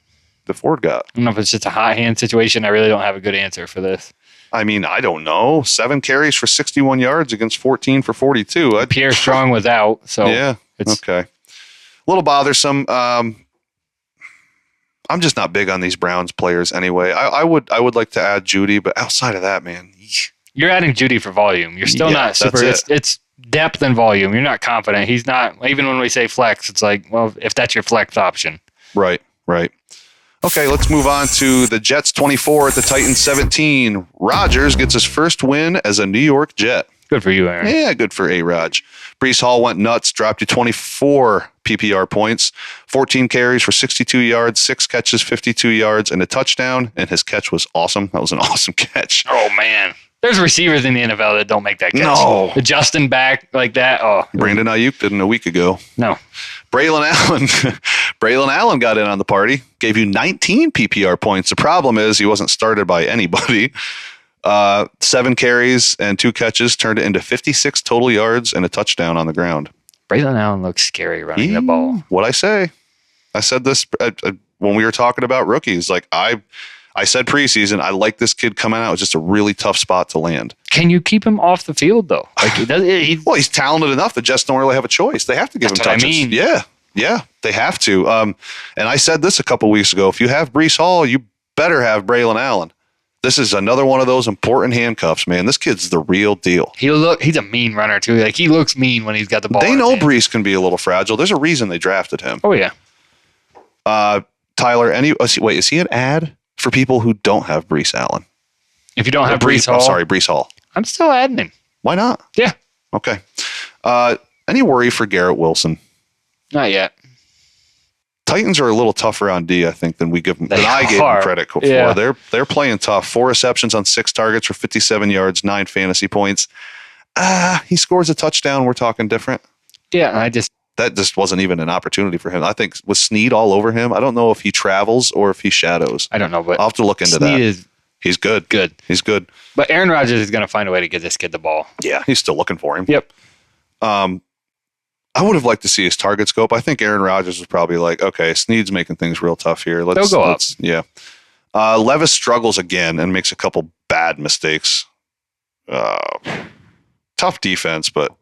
the Ford got. I don't know if it's just a hot hand situation. I really don't have a good answer for this. I don't know. 7 carries for 61 yards against 14 for 42. Pierre Strong was out, so yeah. Okay. A little bothersome. I'm just not big on these Browns players anyway. I would like to add Judy, but outside of that, man, you're adding Judy for volume. You're still not super. It's depth and volume. You're not confident. He's not. Even when we say flex, it's like, well, if that's your flex option, right. Okay, let's move on to the Jets 24 at the Titans 17. Rodgers gets his first win as a New York Jet. Good for you, Aaron. Yeah, good for A-Raj. Brees Hall went nuts, dropped you 24 PPR points, 14 carries for 62 yards, 6 catches, 52 yards, and a touchdown, and his catch was awesome. That was an awesome catch. Oh, man. There's receivers in the NFL that don't make that catch. No. The Justin back like that. Oh, Brandon Ayuk didn't a week ago. No. Braylon Allen got in on the party, gave you 19 PPR points. The problem is he wasn't started by anybody. 7 carries and 2 catches turned it into 56 total yards and a touchdown on the ground. Braylon Allen looks scary running the ball. What'd I say? I said this when we were talking about rookies. Like I said preseason, I like this kid coming out. It's just a really tough spot to land. Can you keep him off the field, though? Like he's talented enough. The Jets don't really have a choice. They have to give him touches. I mean. Yeah, they have to. And I said this a couple weeks ago. If you have Brees Hall, you better have Braylon Allen. This is another one of those important handcuffs, man. This kid's the real deal. He's a mean runner, too. Like, he looks mean when he's got the ball. They know Brees can be a little fragile. There's a reason they drafted him. Oh, yeah. Tyler, is he an ad for people who don't have Brees Allen? If you don't have Brees Hall. Brees Hall. I'm still adding him. Why not? Yeah. Okay. Any worry for Garrett Wilson? Not yet. Titans are a little tougher on D, I think, than I gave them credit for. Yeah. They're playing tough. 4 receptions on 6 targets for 57 yards, 9 fantasy points. He scores a touchdown. We're talking different. Yeah, that just wasn't even an opportunity for him. I think with Snead all over him, I don't know if he travels or if he shadows. I don't know, but I'll have to look into that. He's good. He's good. But Aaron Rodgers is going to find a way to get this kid the ball. Yeah, he's still looking for him. Yep. I would have liked to see his target scope. I think Aaron Rodgers was probably like, okay, Snead's making things real tough here. They'll go up. Yeah. Levis struggles again and makes a couple bad mistakes. Tough defense, but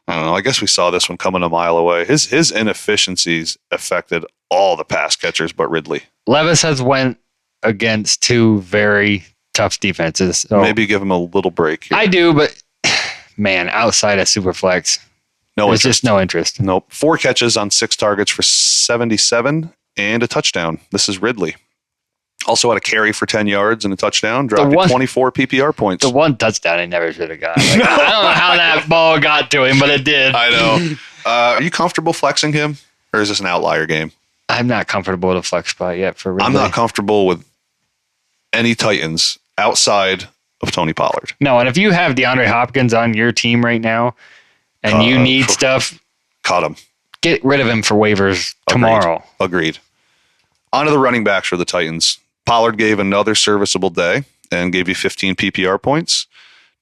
I don't know. I guess we saw this one coming a mile away. His inefficiencies affected all the pass catchers but Ridley. Levis has went against 2 very tough defenses. So maybe give him a little break here. I do, but man, outside of Superflex, there's just no interest. Nope. 4 catches on 6 targets for 77 and a touchdown. This is Ridley. Also had a carry for 10 yards and a touchdown. Dropped 24 PPR points. The one touchdown he never should have got. Like, I don't know how that ball got to him, but it did. I know. Are you comfortable flexing him, or is this an outlier game? I'm not comfortable with a flex spot yet for Ridley. I'm not comfortable with any Titans outside of Tony Pollard. No, and if you have DeAndre Hopkins on your team right now and you need stuff, cut him. Get rid of him for waivers tomorrow. Agreed. On to the running backs for the Titans. Pollard gave another serviceable day and gave you 15 PPR points.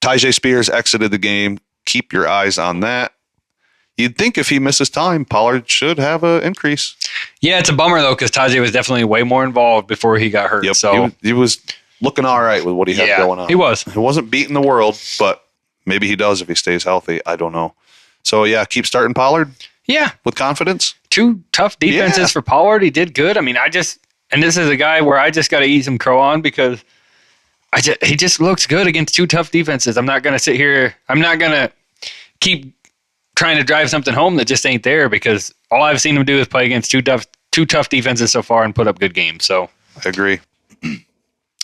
Tyjae Spears exited the game. Keep your eyes on that. You'd think if he misses time, Pollard should have an increase. Yeah, it's a bummer, though, because Tyjae was definitely way more involved before he got hurt. Yep, so he was looking all right with what he had going on. He was. He wasn't beating the world, but maybe he does if he stays healthy. I don't know. So, yeah, keep starting Pollard. Yeah. With confidence. 2 tough defenses for Pollard. He did good. I mean, and this is a guy where I just got to eat some crow on because he just looks good against two tough defenses. I'm not going to sit here. I'm not going to keep trying to drive something home that just ain't there because all I've seen him do is play against two tough defenses so far and put up good games. So I agree.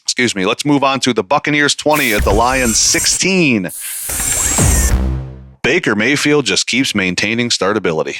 Excuse me. Let's move on to the Buccaneers 20 at the Lions 16. Baker Mayfield just keeps maintaining startability.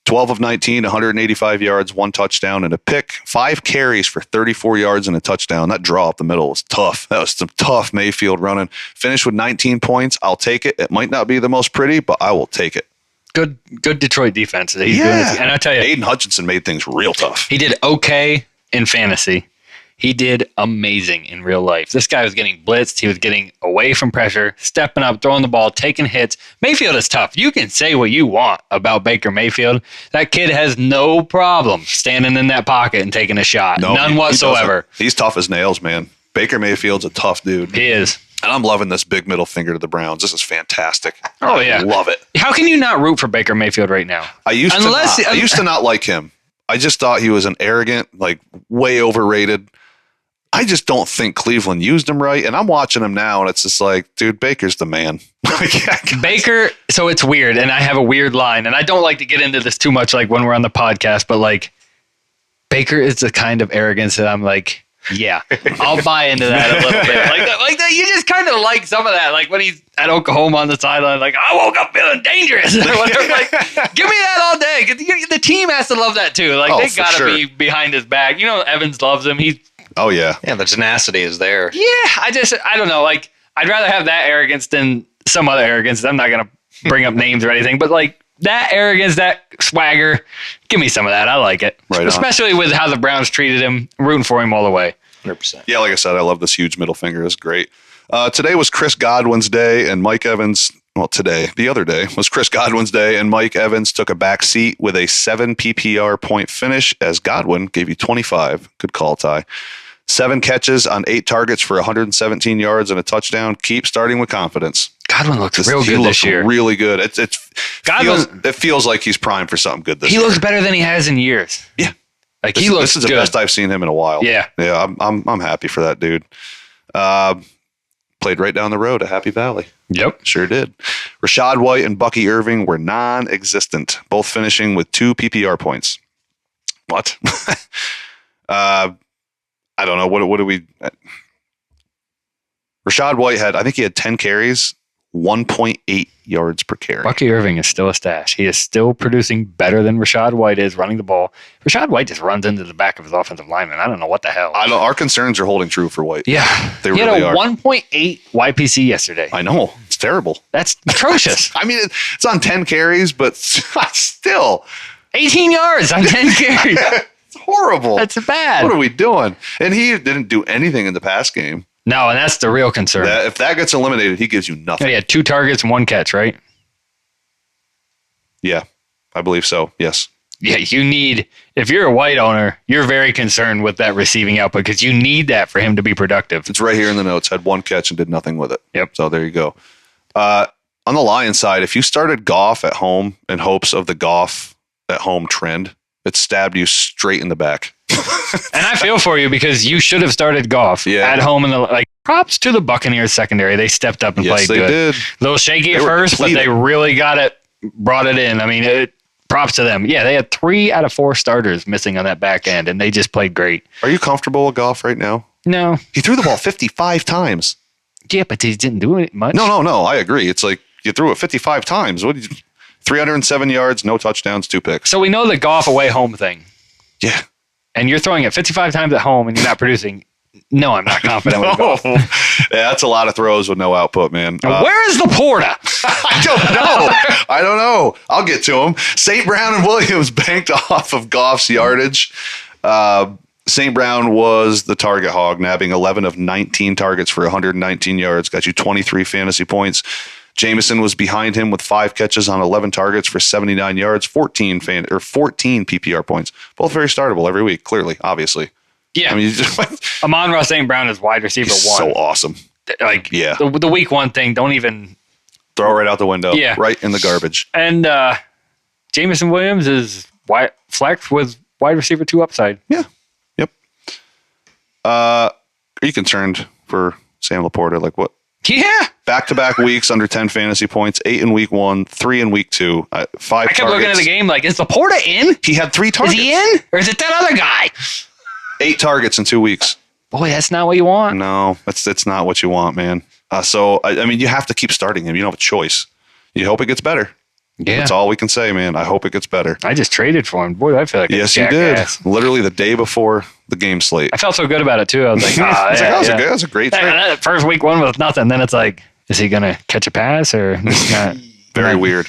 12 of 19, 185 yards, 1 touchdown, and a pick. 5 carries for 34 yards and a touchdown. That draw up the middle was tough. That was some tough Mayfield running. Finished with 19 points. I'll take it. It might not be the most pretty, but I will take it. Good Detroit defense. He's doing it. And I tell you, Aiden Hutchinson made things real tough. He did okay in fantasy. He did amazing in real life. This guy was getting blitzed. He was getting away from pressure, stepping up, throwing the ball, taking hits. Mayfield is tough. You can say what you want about Baker Mayfield. That kid has no problem standing in that pocket and taking a shot. None whatsoever. He's tough as nails, man. Baker Mayfield's a tough dude. He is. And I'm loving this big middle finger to the Browns. This is fantastic. Oh, yeah. I love it. How can you not root for Baker Mayfield right now? I used to not like him. I just thought he was an arrogant, like way overrated. I just don't think Cleveland used him right. And I'm watching him now, and it's just like, dude, Baker's the man. Baker, so it's weird, and I have a weird line, and I don't like to get into this too much like when we're on the podcast, but like Baker is the kind of arrogance that I'm like, yeah, I'll buy into that a little bit. Like that, you just kind of like some of that. Like when he's at Oklahoma on the sideline, like, I woke up feeling dangerous. Or whatever. Like, give me that all day. 'Cause the team has to love that too. Like they got to be behind his back. You know, Evans loves him. Oh, yeah. Yeah, the tenacity is there. Yeah, I don't know. Like, I'd rather have that arrogance than some other arrogance. I'm not going to bring up names or anything, but like that arrogance, that swagger, give me some of that. I like it. Right Especially with how the Browns treated him, rooting for him all the way. 100%. Yeah, like I said, I love this huge middle finger. It's great. Today was Chris Godwin's day, and Mike Evans, the other day was Chris Godwin's day, and Mike Evans took a back seat with a 7 PPR point finish as Godwin gave you 25. Good call, Ty. 7 catches on 8 targets for 117 yards and a touchdown. Keep starting with confidence. Godwin looks real good this year. Really good. It feels like he's primed for something good this year. He looks better than he has in years. Yeah. Like This is the good. best I've seen him in a while. Yeah. Yeah, I'm happy for that dude. Played right down the road at Happy Valley. Yep. Sure did. Rashad White and Bucky Irving were non-existent, both finishing with 2 PPR points. What? I don't know. What do we... Rashad White I think he had 10 carries, 1.8 yards per carry. Bucky Irving is still a stash. He is still producing better than Rashad White is running the ball. Rashad White just runs into the back of his offensive lineman. I don't know what the hell. Our concerns are holding true for White. Yeah. They he really had a are. 1.8 YPC yesterday. I know. It's terrible. That's atrocious. I mean, it's on 10 carries, but still. 18 yards on 10 carries. It's horrible. That's bad. What are we doing? And he didn't do anything in the pass game. No, and that's the real concern. If that gets eliminated, he gives you nothing. He had 2 targets and 1 catch, right? Yeah, I believe so. Yes. Yeah, if you're a White owner, you're very concerned with that receiving output because you need that for him to be productive. It's right here in the notes. Had 1 catch and did nothing with it. Yep. So there you go. On the Lions side, if you started Goff at home in hopes of the Goff at home trend, it stabbed you straight in the back. And I feel for you because you should have started Goff at home. Props to the Buccaneers secondary. They stepped up and played good. Yes, they did. A little shaky at first, but they really brought it in. I mean, props to them. Yeah, they had 3 out of 4 starters missing on that back end, and they just played great. Are you comfortable with Goff right now? No. He threw the ball 55 times. Yeah, but he didn't do it much. No. I agree. It's like you threw it 55 times. 307 yards, no touchdowns, 2 picks. So we know the Goff away home thing. Yeah. And you're throwing it 55 times at home and you're not producing. No, I'm not confident with Goff. Yeah, that's a lot of throws with no output, man. Where is Laporta? I don't know. I'll get to him. St. Brown and Williams banked off of Goff's yardage. St. Brown was the target hog, nabbing 11 of 19 targets for 119 yards. Got you 23 fantasy points. Jameson was behind him with 5 catches on 11 targets for 79 yards, 14 PPR points. Both very startable every week, clearly, obviously. Yeah. I mean, Amon-Ra St. Brown is wide receiver 1. So awesome. Yeah. The week 1 thing, don't even throw it right out the window. Yeah. Right in the garbage. And Jameson Williams is flex with wide receiver 2 upside. Yeah. Yep. Are you concerned for Sam Laporta. Like what? Yeah. Back-to-back weeks under 10 fantasy points, 8 in week 1, 3 in week 2, 5 I kept looking at the game like, is Laporta in? He had 3 targets. Is he in? Or is it that other guy? 8 targets in 2 weeks. Boy, that's not what you want. No, that's not what you want, man. So, I mean, you have to keep starting him. You don't have a choice. You hope it gets better. Yeah. That's all we can say, man. I hope it gets better. I just traded for him. Boy, I feel like a Yes, you jackass. did. Literally the day before the game slate. I felt so good about it, too. I was like, That was a great trade. That first week one was nothing. Then it's like, is he going to catch a pass or just not? Very weird.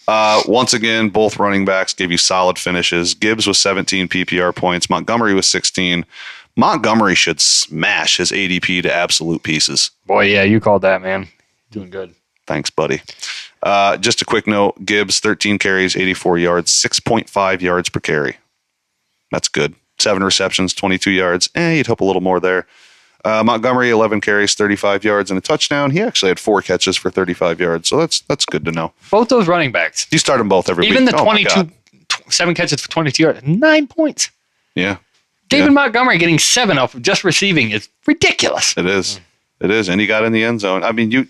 Once again, both running backs gave you solid finishes. Gibbs was 17 PPR points. Montgomery was 16. Montgomery should smash his ADP to absolute pieces. Boy, yeah, you called that, man. Doing good. Thanks, buddy. Just a quick note. Gibbs, 13 carries, 84 yards, 6.5 yards per carry. That's good. 7 receptions, 22 yards. You'd hope a little more there. Montgomery, 11 carries, 35 yards, and a touchdown. He actually had 4 catches for 35 yards, so that's good to know. Both those running backs. You start them both every Even week. the 7 catches for 22 yards, 9 points. Yeah. David Montgomery getting 7 off of just receiving is ridiculous. It is. It is, and he got in the end zone. I mean, you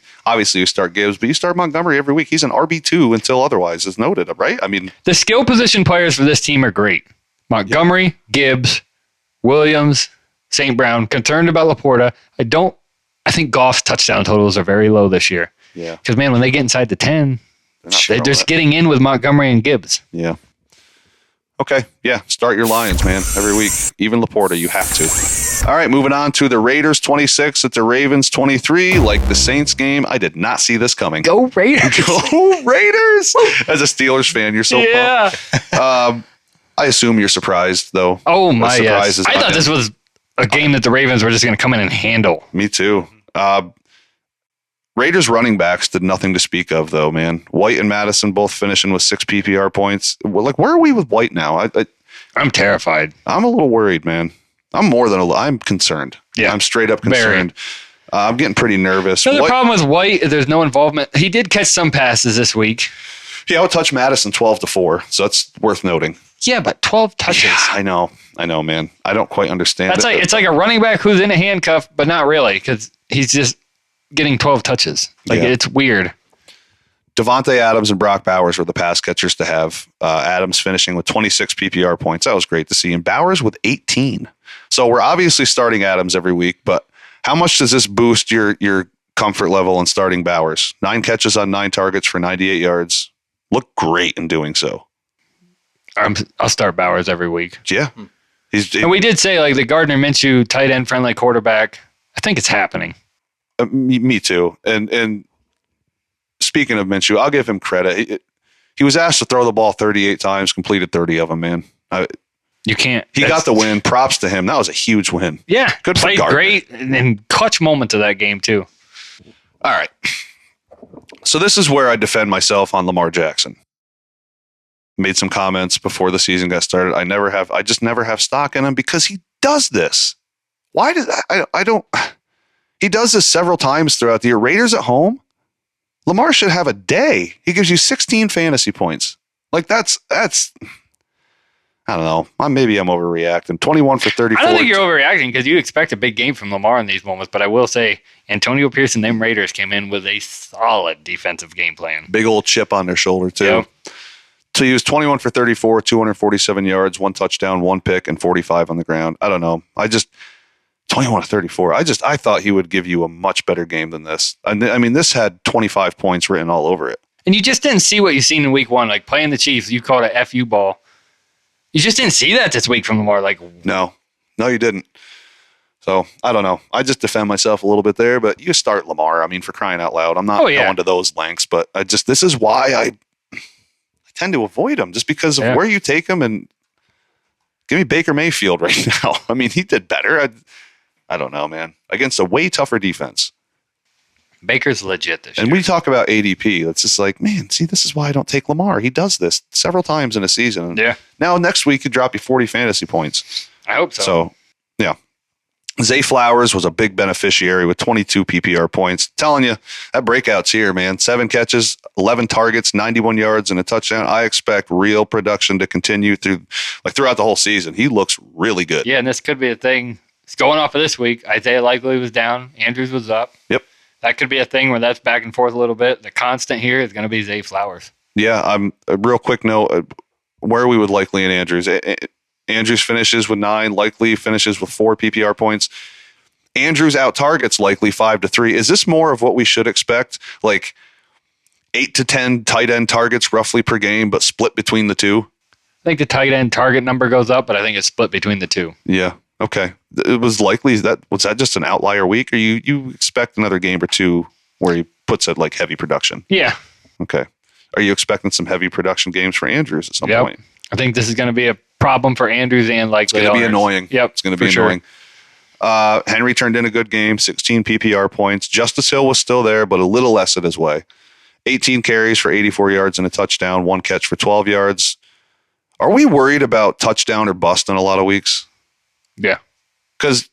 start Gibbs, but you start Montgomery every week. He's an RB2 until otherwise is noted, right? I mean, the skill position players for this team are great. Montgomery, Gibbs, Williams, St. Brown. Concerned about Laporta. I think Goff's touchdown totals are very low this year. Yeah. Because, man, when they get inside the 10, they're just getting in with Montgomery and Gibbs. Yeah. Okay. Yeah. Start your Lions, man, every week. Even Laporta, you have to. All right. Moving on to the Raiders 26 at the Ravens 23. Like the Saints game, I did not see this coming. Go Raiders. Go Raiders. As a Steelers fan, you're so pumped. I assume you're surprised, though. Oh, my, yes. Is I thought this was a game that the Ravens were just going to come in and handle. Me too. Raiders running backs did nothing to speak of, though, man. White and Madison both finishing with 6 PPR points. Like, where are we with White now? I'm terrified. I'm a little worried, man. I'm concerned. Yeah. I'm straight up concerned. I'm getting pretty nervous. The problem with White is there's no involvement. He did catch some passes this week. He outtouched Madison 12-4, so that's worth noting. Yeah, but 12 touches. Yeah, I know, man. I don't quite understand. It's like a running back who's in a handcuff, but not really, because he's just getting 12 touches. It's weird. Devontae Adams and Brock Bowers were the pass catchers to have. Adams finishing with 26 PPR points. That was great to see. And Bowers with 18. So we're obviously starting Adams every week, but how much does this boost your comfort level in starting Bowers? 9 catches on 9 targets for 98 yards. Looked great in doing so. I'll start Bowers every week. Yeah. And we did say, like, the Gardner Minshew tight end friendly quarterback. I think it's happening. Me too. And speaking of Minshew, I'll give him credit. He was asked to throw the ball 38 times, completed 30 of them, man. You can't. He got the win. Props to him. That was a huge win. Yeah. Good for Played Gardner. Great and clutch moments of that game, too. All right. So this is where I defend myself on Lamar Jackson. Made some comments before the season got started. I just never have stock in him because he does this. Why does I don't he does this several times throughout the year. Raiders at home, Lamar should have a day. He gives you 16 fantasy points. Like that's I don't know. Maybe I'm overreacting. 21 for 34. I don't think you're overreacting because you expect a big game from Lamar in these moments, but I will say Antonio Pierce and them Raiders came in with a solid defensive game plan. Big old chip on their shoulder too. Yep. So he was 21 for 34, 247 yards, 1 touchdown, 1 pick, and 45 on the ground. I don't know. 21 to 34. I thought he would give you a much better game than this. I mean, this had 25 points written all over it. And you just didn't see what you seen in week 1, like playing the Chiefs. You called a FU ball. You just didn't see that this week from Lamar. Like, no, you didn't. So I don't know. I just defend myself a little bit there, but you start Lamar. I mean, for crying out loud, I'm not going to those lengths, but this is why I tend to avoid him, just because of where you take him. And give me Baker Mayfield right now. I mean, he did better. I don't know, man. Against a way tougher defense. Baker's legit this year. And we talk about ADP. It's just like, man, see, this is why I don't take Lamar. He does this several times in a season. Yeah. Now, next week, he'd drop you 40 fantasy points. I hope so. So, yeah. Zay Flowers was a big beneficiary with 22 PPR points. Telling you, that breakout's here, man. 7 catches, 11 targets, 91 yards, and a touchdown. I expect real production to continue throughout the whole season. He looks really good. Yeah, and this could be a thing. going off of this week, Isaiah Likely was down. Andrews was up. Yep. That could be a thing where that's back and forth a little bit. The constant here is going to be Zay Flowers. Yeah, a real quick note, where are we with Likely and Andrews? Andrews finishes with 9, Likely finishes with 4 PPR points. Andrews out targets Likely 5-3. Is this more of what we should expect? Like 8 to 10 tight end targets roughly per game, but split between the two? I think the tight end target number goes up, but I think it's split between the two. Yeah. Okay. It was likely was that just an outlier week, or you expect another game or two where he puts it like heavy production? Yeah. Okay. Are you expecting some heavy production games for Andrews at some point? I think this is going to be a problem for Andrews and Likely. It's going to be annoying. Yep. It's going to be annoying. Sure. Henry turned in a good game, 16 PPR points. Justice Hill was still there, but a little less at his way. 18 carries for 84 yards and a touchdown, 1 catch for 12 yards. Are we worried about touchdown or bust in a lot of weeks? Yeah. Because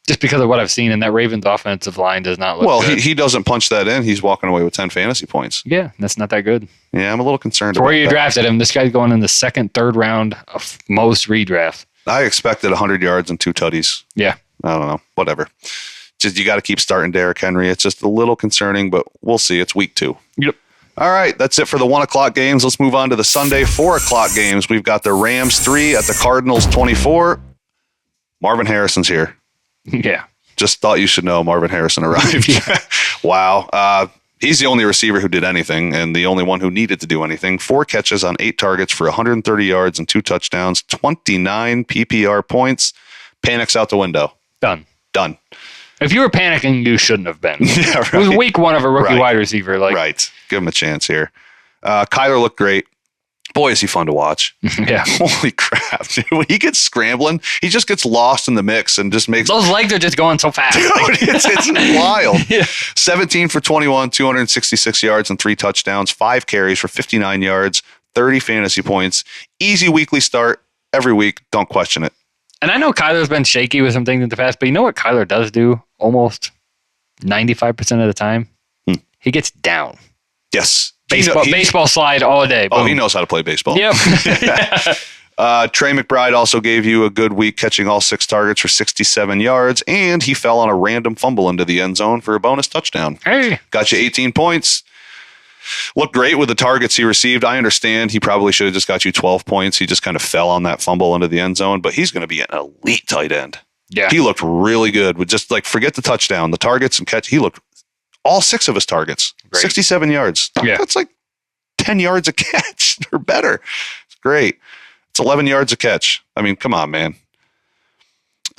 just because of what I've seen, and that Ravens offensive line does not look good. He doesn't punch that in. He's walking away with 10 fantasy points. Yeah, that's not that good. Yeah, I'm a little concerned For about where you that. drafted him, this guy's going in the second, third round of most redrafts. I expected 100 yards and 2 tutties. Yeah. I don't know. Whatever. Just you got to keep starting Derrick Henry. It's just a little concerning, but we'll see. It's week 2. Yep. All right, that's it for the 1 o'clock games. Let's move on to the Sunday 4 o'clock games. We've got the Rams 3 at the Cardinals 24. Marvin Harrison's here. Yeah. Just thought you should know Marvin Harrison arrived. Wow. He's the only receiver who did anything and the only one who needed to do anything. 4 catches on 8 targets for 130 yards and 2 touchdowns, 29 PPR points. Panics out the window. Done. If you were panicking, you shouldn't have been. Yeah, right. It was week 1 of a rookie wide receiver. Right. Give him a chance here. Kyler looked great. Boy, is he fun to watch. Yeah. Holy crap, dude. When he gets scrambling, he just gets lost in the mix and just makes... Those legs are just going so fast. Dude, it's wild. Yeah. 17 for 21, 266 yards and 3 touchdowns, 5 carries for 59 yards, 30 fantasy points. Easy weekly start every week. Don't question it. And I know Kyler's been shaky with some things in the past, but you know what Kyler does do almost 95% of the time? He gets down. Yes. Baseball slide all day. Oh, Boom. he knows how to play baseball. Yep. Trey McBride also gave you a good week, catching all 6 targets for 67 yards, and he fell on a random fumble into the end zone for a bonus touchdown. Hey. Got you 18 points. Looked great with the targets he received. I understand he probably should have just got you 12 points. He just kind of fell on that fumble into the end zone, but he's going to be an elite tight end. Yeah. He looked really good with just forget the touchdown, the targets and catch. He looked all 6 of his targets, great. 67 yards. Yeah. That's like 10 yards a catch or better. It's great. It's 11 yards a catch. I mean, come on, man.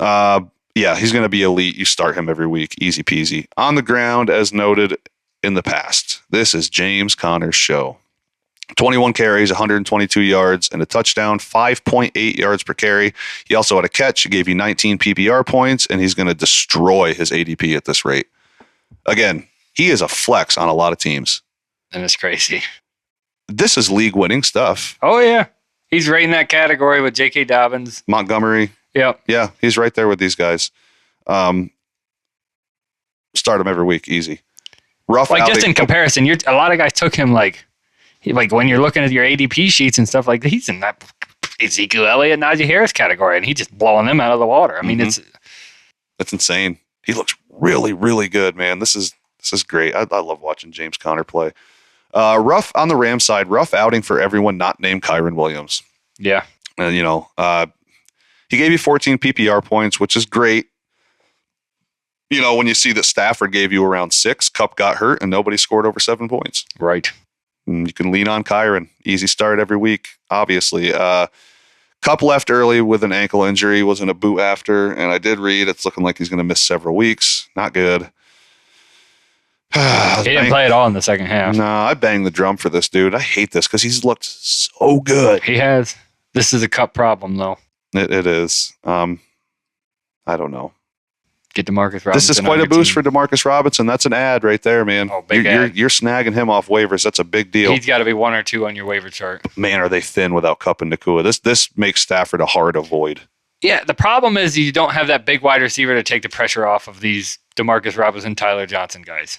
Yeah, he's going to be elite. You start him every week. Easy peasy. On the ground, as noted in the past, this is James Conner's show. 21 carries, 122 yards, and a touchdown, 5.8 yards per carry. He also had a catch. He gave you 19 PPR points, and he's going to destroy his ADP at this rate. Again, he is a flex on a lot of teams. And it's crazy. This is league-winning stuff. Oh, yeah. He's right in that category with J.K. Dobbins. Montgomery. Yep. Yeah, he's right there with these guys. Start him every week, easy. Rough outing. Just in comparison, a lot of guys took him when you're looking at your ADP sheets and stuff he's in that Ezekiel Elliott, Najee Harris category, and he's just blowing them out of the water. I mean, it's insane. He looks really, really good, man. This is great. I love watching James Conner play. Rough on the Rams side, rough outing for everyone not named Kyron Williams. Yeah. And, he gave you 14 PPR points, which is great. When you see that Stafford gave you around 6, Kupp got hurt, and nobody scored over 7 points. Right. And you can lean on Kyron. Easy start every week, obviously. Kupp left early with an ankle injury, was in a boot after, and I did read it's looking like he's going to miss several weeks. Not good. He didn't play at all in the second half. No, I banged the drum for this dude. I hate this because he's looked so good. He has. This is a Kupp problem, though. It is. I don't know. Get DeMarcus Robinson. This is quite a boost for DeMarcus Robinson. That's an ad right there, man. Oh, big ad. You're snagging him off waivers. That's a big deal. He's got to be 1 or 2 on your waiver chart. Man, are they thin without Kupp and Nakua. This makes Stafford a hard avoid. Yeah, the problem is you don't have that big wide receiver to take the pressure off of these DeMarcus Robinson, Tyler Johnson guys.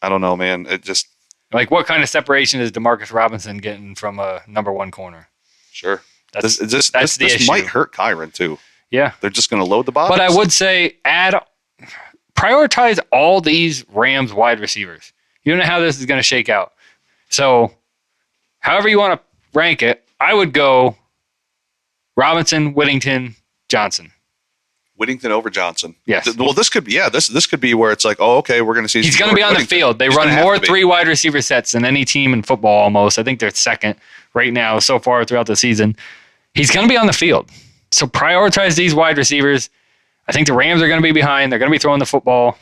I don't know, man. It just... what kind of separation is DeMarcus Robinson getting from a number 1 corner? Sure. That's the this issue. might hurt Kyron, too. Yeah. They're just going to load the box. But I would say prioritize all these Rams wide receivers. You don't know how this is going to shake out. So however you want to rank it, I would go Robinson, Whittington, Johnson. Whittington over Johnson. Yes. Well, this could be this could be where it's like, oh, okay, we're going to see. He's going to be on the field. They run more 3 wide receiver sets than any team in football almost. I think they're second right now so far throughout the season. He's going to be on the field. So prioritize these wide receivers. I think the Rams are going to be behind. They're going to be throwing the football.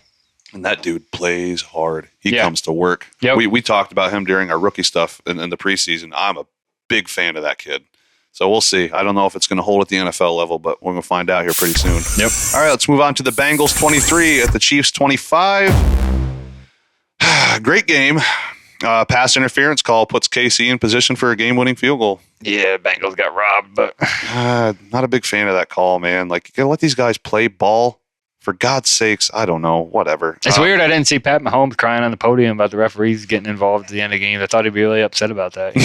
And that dude plays hard. He Yeah. comes to work. Yep. We talked about him during our rookie stuff in the preseason. I'm a big fan of that kid. So we'll see. I don't know if it's going to hold at the NFL level, but we're going to find out here pretty soon. Yep. All right, let's move on to the Bengals 23 at the Chiefs 25. Great game. Pass interference call puts KC in position for a game-winning field goal. Yeah, Bengals got robbed, but Not a big fan of that call, man. Like, you got to let these guys play ball. For God's sakes, I don't know. Whatever. it's weird I didn't see Pat Mahomes crying on the podium about the referees getting involved at the end of games. I thought he'd be really upset about that. You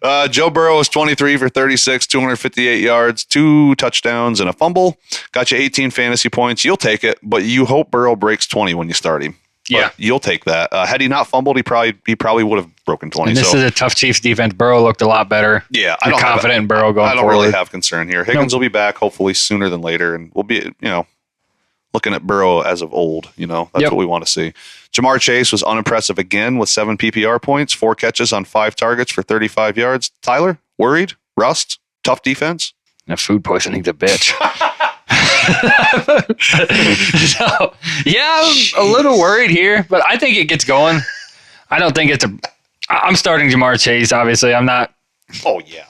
know? Joe Burrow was 23 for 36, 258 yards, 2 touchdowns, and a fumble. Got you 18 fantasy points. You'll take it, but you hope Burrow breaks 20 when you start him. But Yeah. you'll take that. Had he not fumbled, he probably would have broken 20. And this is a tough Chiefs defense. Burrow looked a lot better. Yeah, I'm confident in Burrow going I don't forward. really have concern here. Higgins will be back hopefully sooner than later, and we'll be, looking at Burrow as of old. That's Yep. what we want to see. Jamar Chase was unimpressive again with 7 PPR points, 4 catches on 5 targets for 35 yards. Tyler, worried? Rust? Tough defense? That food poisoning's a bitch. So, yeah, I'm a little worried here, but I think it gets going. I don't think I'm starting Jamar Chase, obviously. I'm not. Oh, yeah.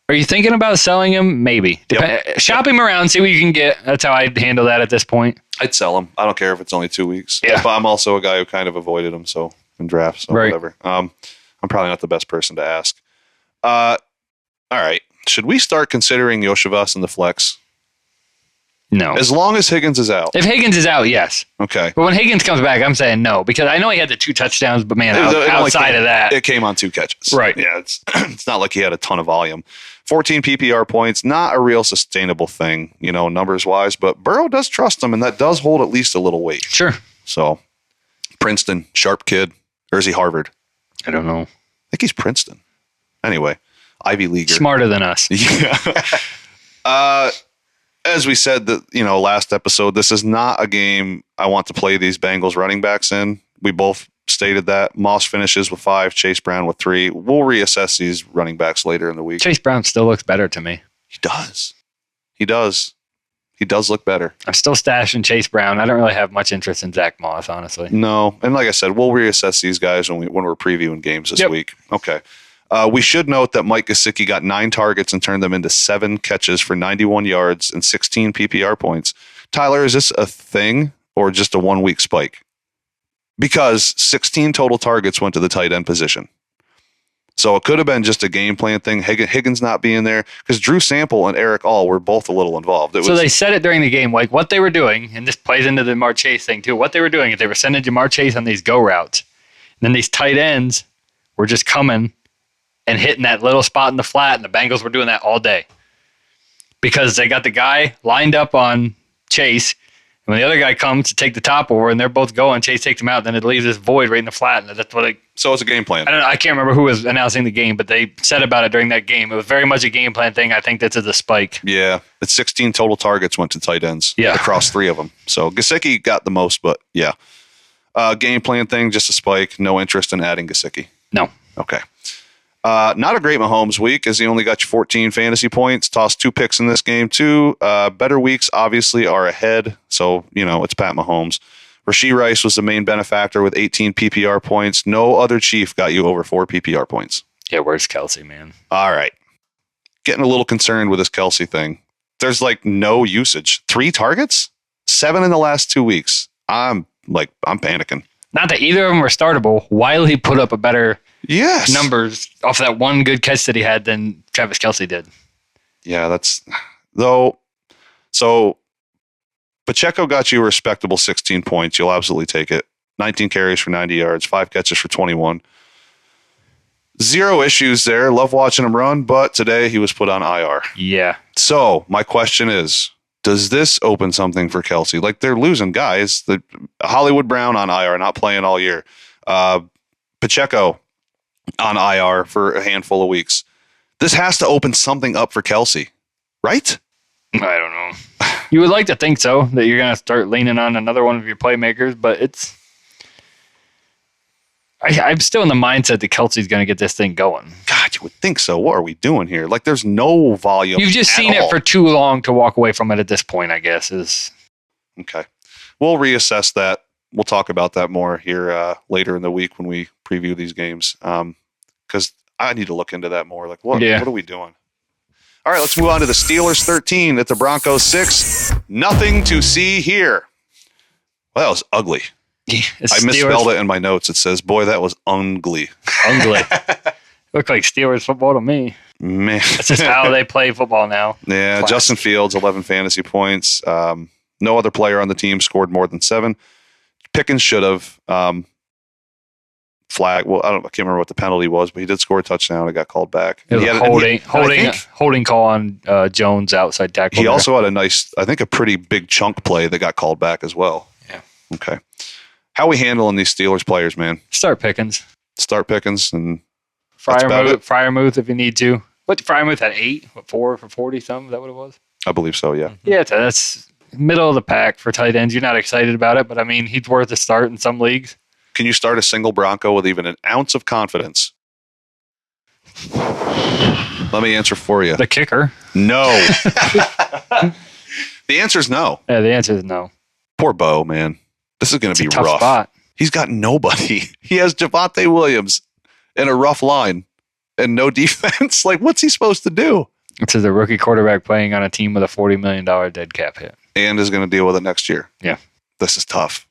Are you thinking about selling him? Maybe. Shop him around, see what you can get. That's how I'd handle that at this point. I'd sell him. I don't care if it's only 2 weeks. Yeah. But I'm also a guy who kind of avoided him, so in drafts, so Right. whatever. I'm probably not the best person to ask. All right. Should we start considering Yoshivas in the flex? No. As long as Higgins is out. If Higgins is out, yes. Okay. But when Higgins comes back, I'm saying no, because I know he had the 2 touchdowns, but man, It only outside came- of that. It came on 2 catches. Right. Yeah, it's it's not like he had a ton of volume. 14 PPR points, not a real sustainable thing, numbers wise, but Burrow does trust him, and that does hold at least a little weight. Sure. So, Princeton, sharp kid, or is he Harvard? I don't know. I think he's Princeton. Anyway, Ivy Leaguer. Smarter than us. Yeah. As we said last episode, this is not a game I want to play these Bengals running backs in. We both stated that. Moss finishes with 5, Chase Brown with 3. We'll reassess these running backs later in the week. Chase Brown still looks better to me. He does. He does look better. I'm still stashing Chase Brown. I don't really have much interest in Zach Moss, honestly. No, and like I said, we'll reassess these guys when we're previewing games this Yep. week. Okay. We should note that Mike Gesicki got 9 targets and turned them into 7 catches for 91 yards and 16 PPR points. Tyler, is this a thing or just a 1-week spike? Because 16 total targets went to the tight end position. So it could have been just a game plan thing. Higgins not being there, because Drew Sample and Eric All were both a little involved. So they said it during the game, like what they were doing, and this plays into the Jamar Chase thing too. What they were doing is they were sending Jamar Chase on these go routes. And then these tight ends were just coming and hitting that little spot in the flat, and the Bengals were doing that all day. Because they got the guy lined up on Chase, and when the other guy comes to take the top over, and they're both going, Chase takes him out, then it leaves this void right in the flat, and that's what so it's a game plan. I don't know. I can't remember who was announcing the game, but they said about it during that game. It was very much a game plan thing. I think this is a spike. Yeah, it's 16 total targets went to tight ends across 3 of them. So Gesicki got the most, but yeah. Game plan thing, just a spike. No interest in adding Gesicki. No. Okay. Not a great Mahomes week, as he only got you 14 fantasy points. Tossed 2 picks in this game, too. Better weeks, obviously, are ahead. So, it's Pat Mahomes. Rashee Rice was the main benefactor with 18 PPR points. No other Chief got you over 4 PPR points. Yeah, where's Kelsey, man? All right. Getting a little concerned with this Kelsey thing. There's no usage. 3 targets? 7 in the last 2 weeks. I'm panicking. Not that either of them were startable. Wiley put up a better Yes. numbers off that one good catch that he had than Travis Kelsey did. Yeah, that's though. So Pacheco got you a respectable 16 points. You'll absolutely take it. 19 carries for 90 yards, 5 catches for 21. Zero issues there. Love watching him run, but today he was put on IR. Yeah. So my question is, does this open something for Kelsey? Like, they're losing guys. The Hollywood Brown on IR, not playing all year. Pacheco on IR for a handful of weeks. This has to open something up for Kelsey, right? I don't know. You would like to think so, that you're going to start leaning on another one of your playmakers, but I'm still in the mindset that Kelsey's going to get this thing going. God, you would think so. What are we doing here? Like, there's no volume. You've just seen it for too long to walk away from it at this point, I guess. Okay. We'll reassess that. We'll talk about that more here later in the week when we preview these games. Because I need to look into that more. Like, what are we doing? All right, let's move on to the Steelers 13 at the Broncos 6. Nothing to see here. Well, that was ugly. I misspelled it in my notes. It says, boy, that was ungly. Ungly. Looked like Steelers football to me. Man. That's just how they play football now. Yeah, Class. Justin Fields, 11 fantasy points. No other player on the team scored more than 7. Pickens should have. Flag. Well, I can't remember what the penalty was, but he did score a touchdown. It got called back. It was a holding call on Jones outside tackle. He also had a pretty big chunk play that got called back as well. Yeah. Okay. How are we handling these Steelers players, man? Start Pickens. Start Pickens and Freiermuth if you need to. But Freiermuth had 4 for 40 something. Is that what it was? I believe so, yeah. Yeah, that's middle of the pack for tight ends. You're not excited about it, but I mean, he's worth a start in some leagues. Can you start a single Bronco with even an ounce of confidence? Let me answer for you. The kicker. No. The answer is no. Yeah, the answer is no. Poor Bo, man. This is going to be tough rough. Spot. He's got nobody. He has Javonte Williams in a rough line and no defense. Like, what's he supposed to do? This is a rookie quarterback playing on a team with a $40 million dead cap hit. And is going to deal with it next year. Yeah. This is tough.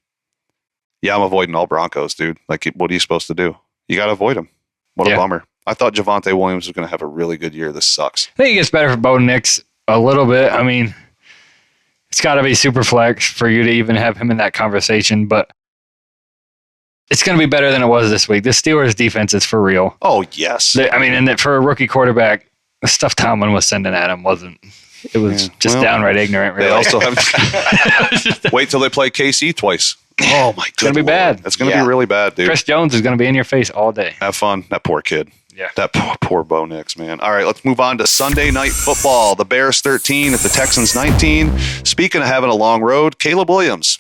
Yeah, I'm avoiding all Broncos, dude. Like, what are you supposed to do? You got to avoid them. What a bummer. I thought Javonte Williams was going to have a really good year. This sucks. I think it gets better for Bo Nix a little bit. I mean, it's got to be super flex for you to even have him in that conversation, but it's going to be better than it was this week. The Steelers defense is for real. Oh, yes. And for a rookie quarterback, the stuff Tomlin was sending at him wasn't. It was downright ignorant, really. They also have wait till they play KC twice. Oh, my God. It's going to be bad. It's going to be really bad, dude. Chris Jones is going to be in your face all day. Have fun. That poor kid. Yeah. That poor Bo Nix, man. All right, let's move on to Sunday Night Football. The Bears 13 at the Texans 19. Speaking of having a long road, Caleb Williams.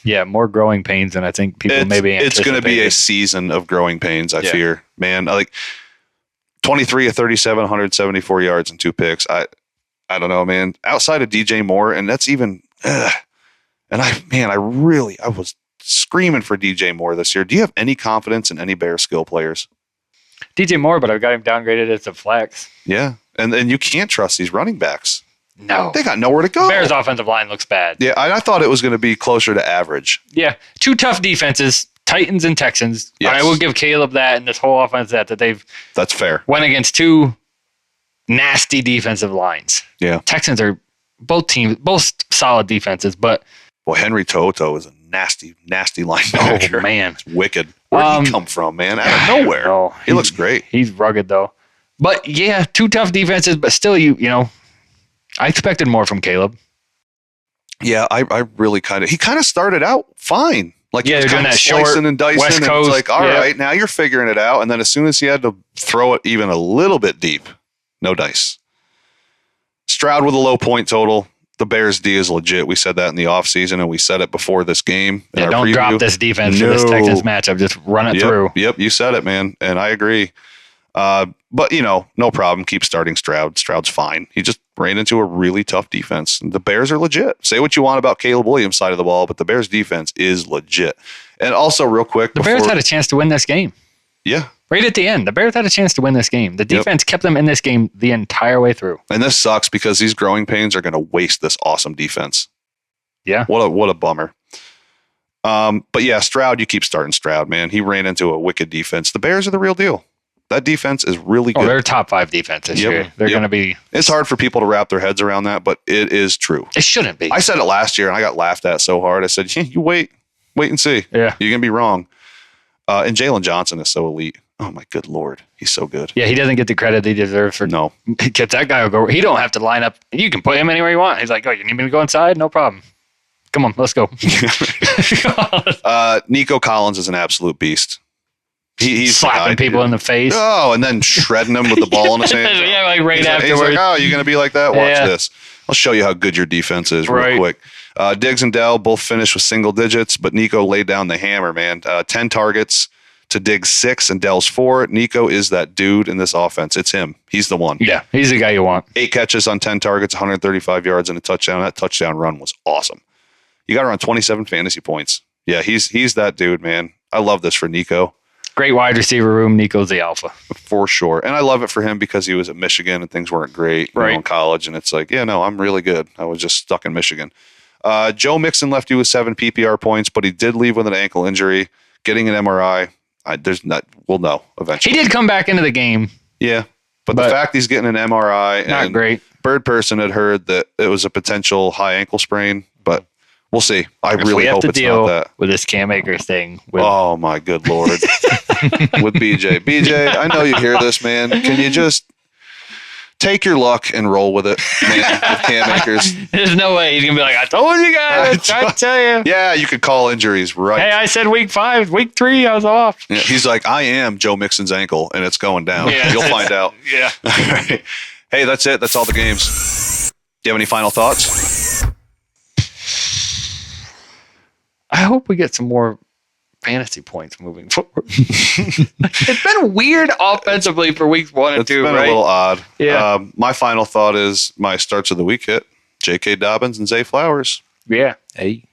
Yeah, more growing pains than I think people maybe anticipated. It's going to be a season of growing pains, I fear. Man, like 23 of 37, 174 yards and 2 picks. I don't know, man. Outside of DJ Moore, and that's even and I was screaming for DJ Moore this year. Do you have any confidence in any Bears skill players? DJ Moore, but I've got him downgraded as a flex. Yeah. And you can't trust these running backs. No. They got nowhere to go. Bears offensive line looks bad. Yeah, I thought it was going to be closer to average. Yeah. 2 tough defenses, Titans and Texans. Yes. I will give Caleb that and this whole offense that they've That's fair. went against 2 nasty defensive lines. Yeah. Texans are both solid defenses, but Well, Henry Toto is a nasty linebacker. oh man, it's wicked. Where did he come from, man? Out of nowhere. No, he looks great. He's rugged though. But yeah, 2 tough defenses, but still you know, I expected more from Caleb. Yeah, I really he kind of started out fine. Like, yeah, he was doing that slicing short and dicing, West and Coast. it's like, all right, now you're figuring it out. And then as soon as he had to throw it even a little bit deep, no dice. Stroud with a low point total. The Bears D is legit. We said that in the offseason, and we said it before this game. Yeah, don't preview. Drop this defense for this Texans matchup. Just run it through. Yep, you said it, man, and I agree. But, no problem. Keep starting Stroud. Stroud's fine. He just ran into a really tough defense. The Bears are legit. Say what you want about Caleb Williams' side of the ball, but the Bears' defense is legit. And also, real quick, the Bears had a chance to win this game. Yeah. Right at the end, the Bears had a chance to win this game. The defense kept them in this game the entire way through. And this sucks because these growing pains are going to waste this awesome defense. Yeah. What a bummer. But yeah, Stroud, you keep starting Stroud, man. He ran into a wicked defense. The Bears are the real deal. That defense is really good. Oh, they're a top 5 defense this year. They're going to be. It's hard for people to wrap their heads around that, but it is true. It shouldn't be. I said it last year and I got laughed at so hard. I said, you wait and see. Yeah. You're going to be wrong. And Jalen Johnson is so elite. Oh my good Lord. He's so good. Yeah, he doesn't get the credit he deserves for No. Because that guy will go. He don't have to line up. You can put him anywhere you want. He's like, oh, you need me to go inside? No problem. Come on, let's go. Nico Collins is an absolute beast. He's slapping people in the face. Oh, and then shredding them with the ball in his hand. Yeah, like right He's afterwards. like, oh, you're going to be like that? Watch Yeah. this. I'll show you how good your defense is real Right. quick. Diggs and Dell both finished with single digits, but Nico laid down the hammer, man. 10 targets to Diggs 6 and Dell's 4. Nico is that dude in this offense. It's him. He's the one. Yeah, he's the guy you want. 8 catches on 10 targets, 135 yards and a touchdown. That touchdown run was awesome. You got around 27 fantasy points. Yeah, he's that dude, man. I love this for Nico. Great wide receiver room. Nico's the alpha. For sure. And I love it for him because he was at Michigan and things weren't great Right. in college. And it's like, yeah, no, I'm really good. I was just stuck in Michigan. Joe Mixon left you with 7 PPR points, but he did leave with an ankle injury, getting an MRI. We'll know eventually. He did come back into the game. Yeah. But the fact he's getting an MRI Not and great. Bird Person had heard that it was a potential high ankle sprain, but we'll see. I If really we have hope to it's deal not that. with this Cam Akers thing. Oh my good Lord. With BJ. BJ, I know you hear this, man. Can you just take your luck and roll with it, man, with Cam Akers? There's no way he's going to be like, I told you guys. I tried to tell you. Yeah, you could call injuries, right? Hey, I said week 5. Week 3, I was off. Yeah, he's like, I am Joe Mixon's ankle, and it's going down. Yeah. You'll find out. Yeah. All right. Hey, that's it. That's all the games. Do you have any final thoughts? I hope we get some more fantasy points moving forward. It's been weird offensively for weeks 1 and 2, It's been right? a little odd. Yeah. My final thought is my starts of the week hit. J.K. Dobbins and Zay Flowers. Yeah. Hey,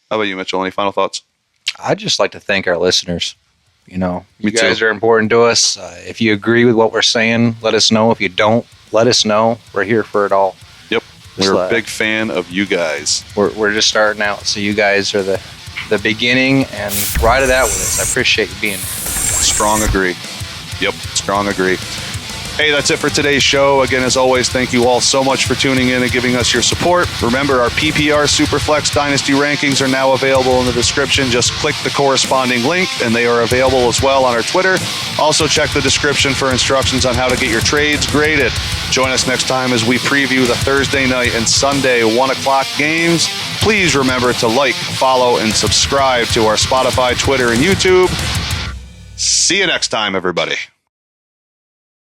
How about you, Mitchell? Any final thoughts? I'd just like to thank our listeners. You know, Me you guys too. are important to us. If you agree with what we're saying, let us know. If you don't, let us know. We're here for it all. Yep. Just We're a like- big fan of you guys. We're just starting out, so you guys are the beginning, and ride it out with us. I appreciate you being here. Strong agree. Yep, strong agree. Hey, that's it for today's show. Again, as always, thank you all so much for tuning in and giving us your support. Remember, our PPR Superflex Dynasty rankings are now available in the description. Just click the corresponding link, and they are available as well on our Twitter. Also, check the description for instructions on how to get your trades graded. Join us next time as we preview the Thursday night and Sunday 1 o'clock games. Please remember to like, follow, and subscribe to our Spotify, Twitter, and YouTube. See you next time, everybody.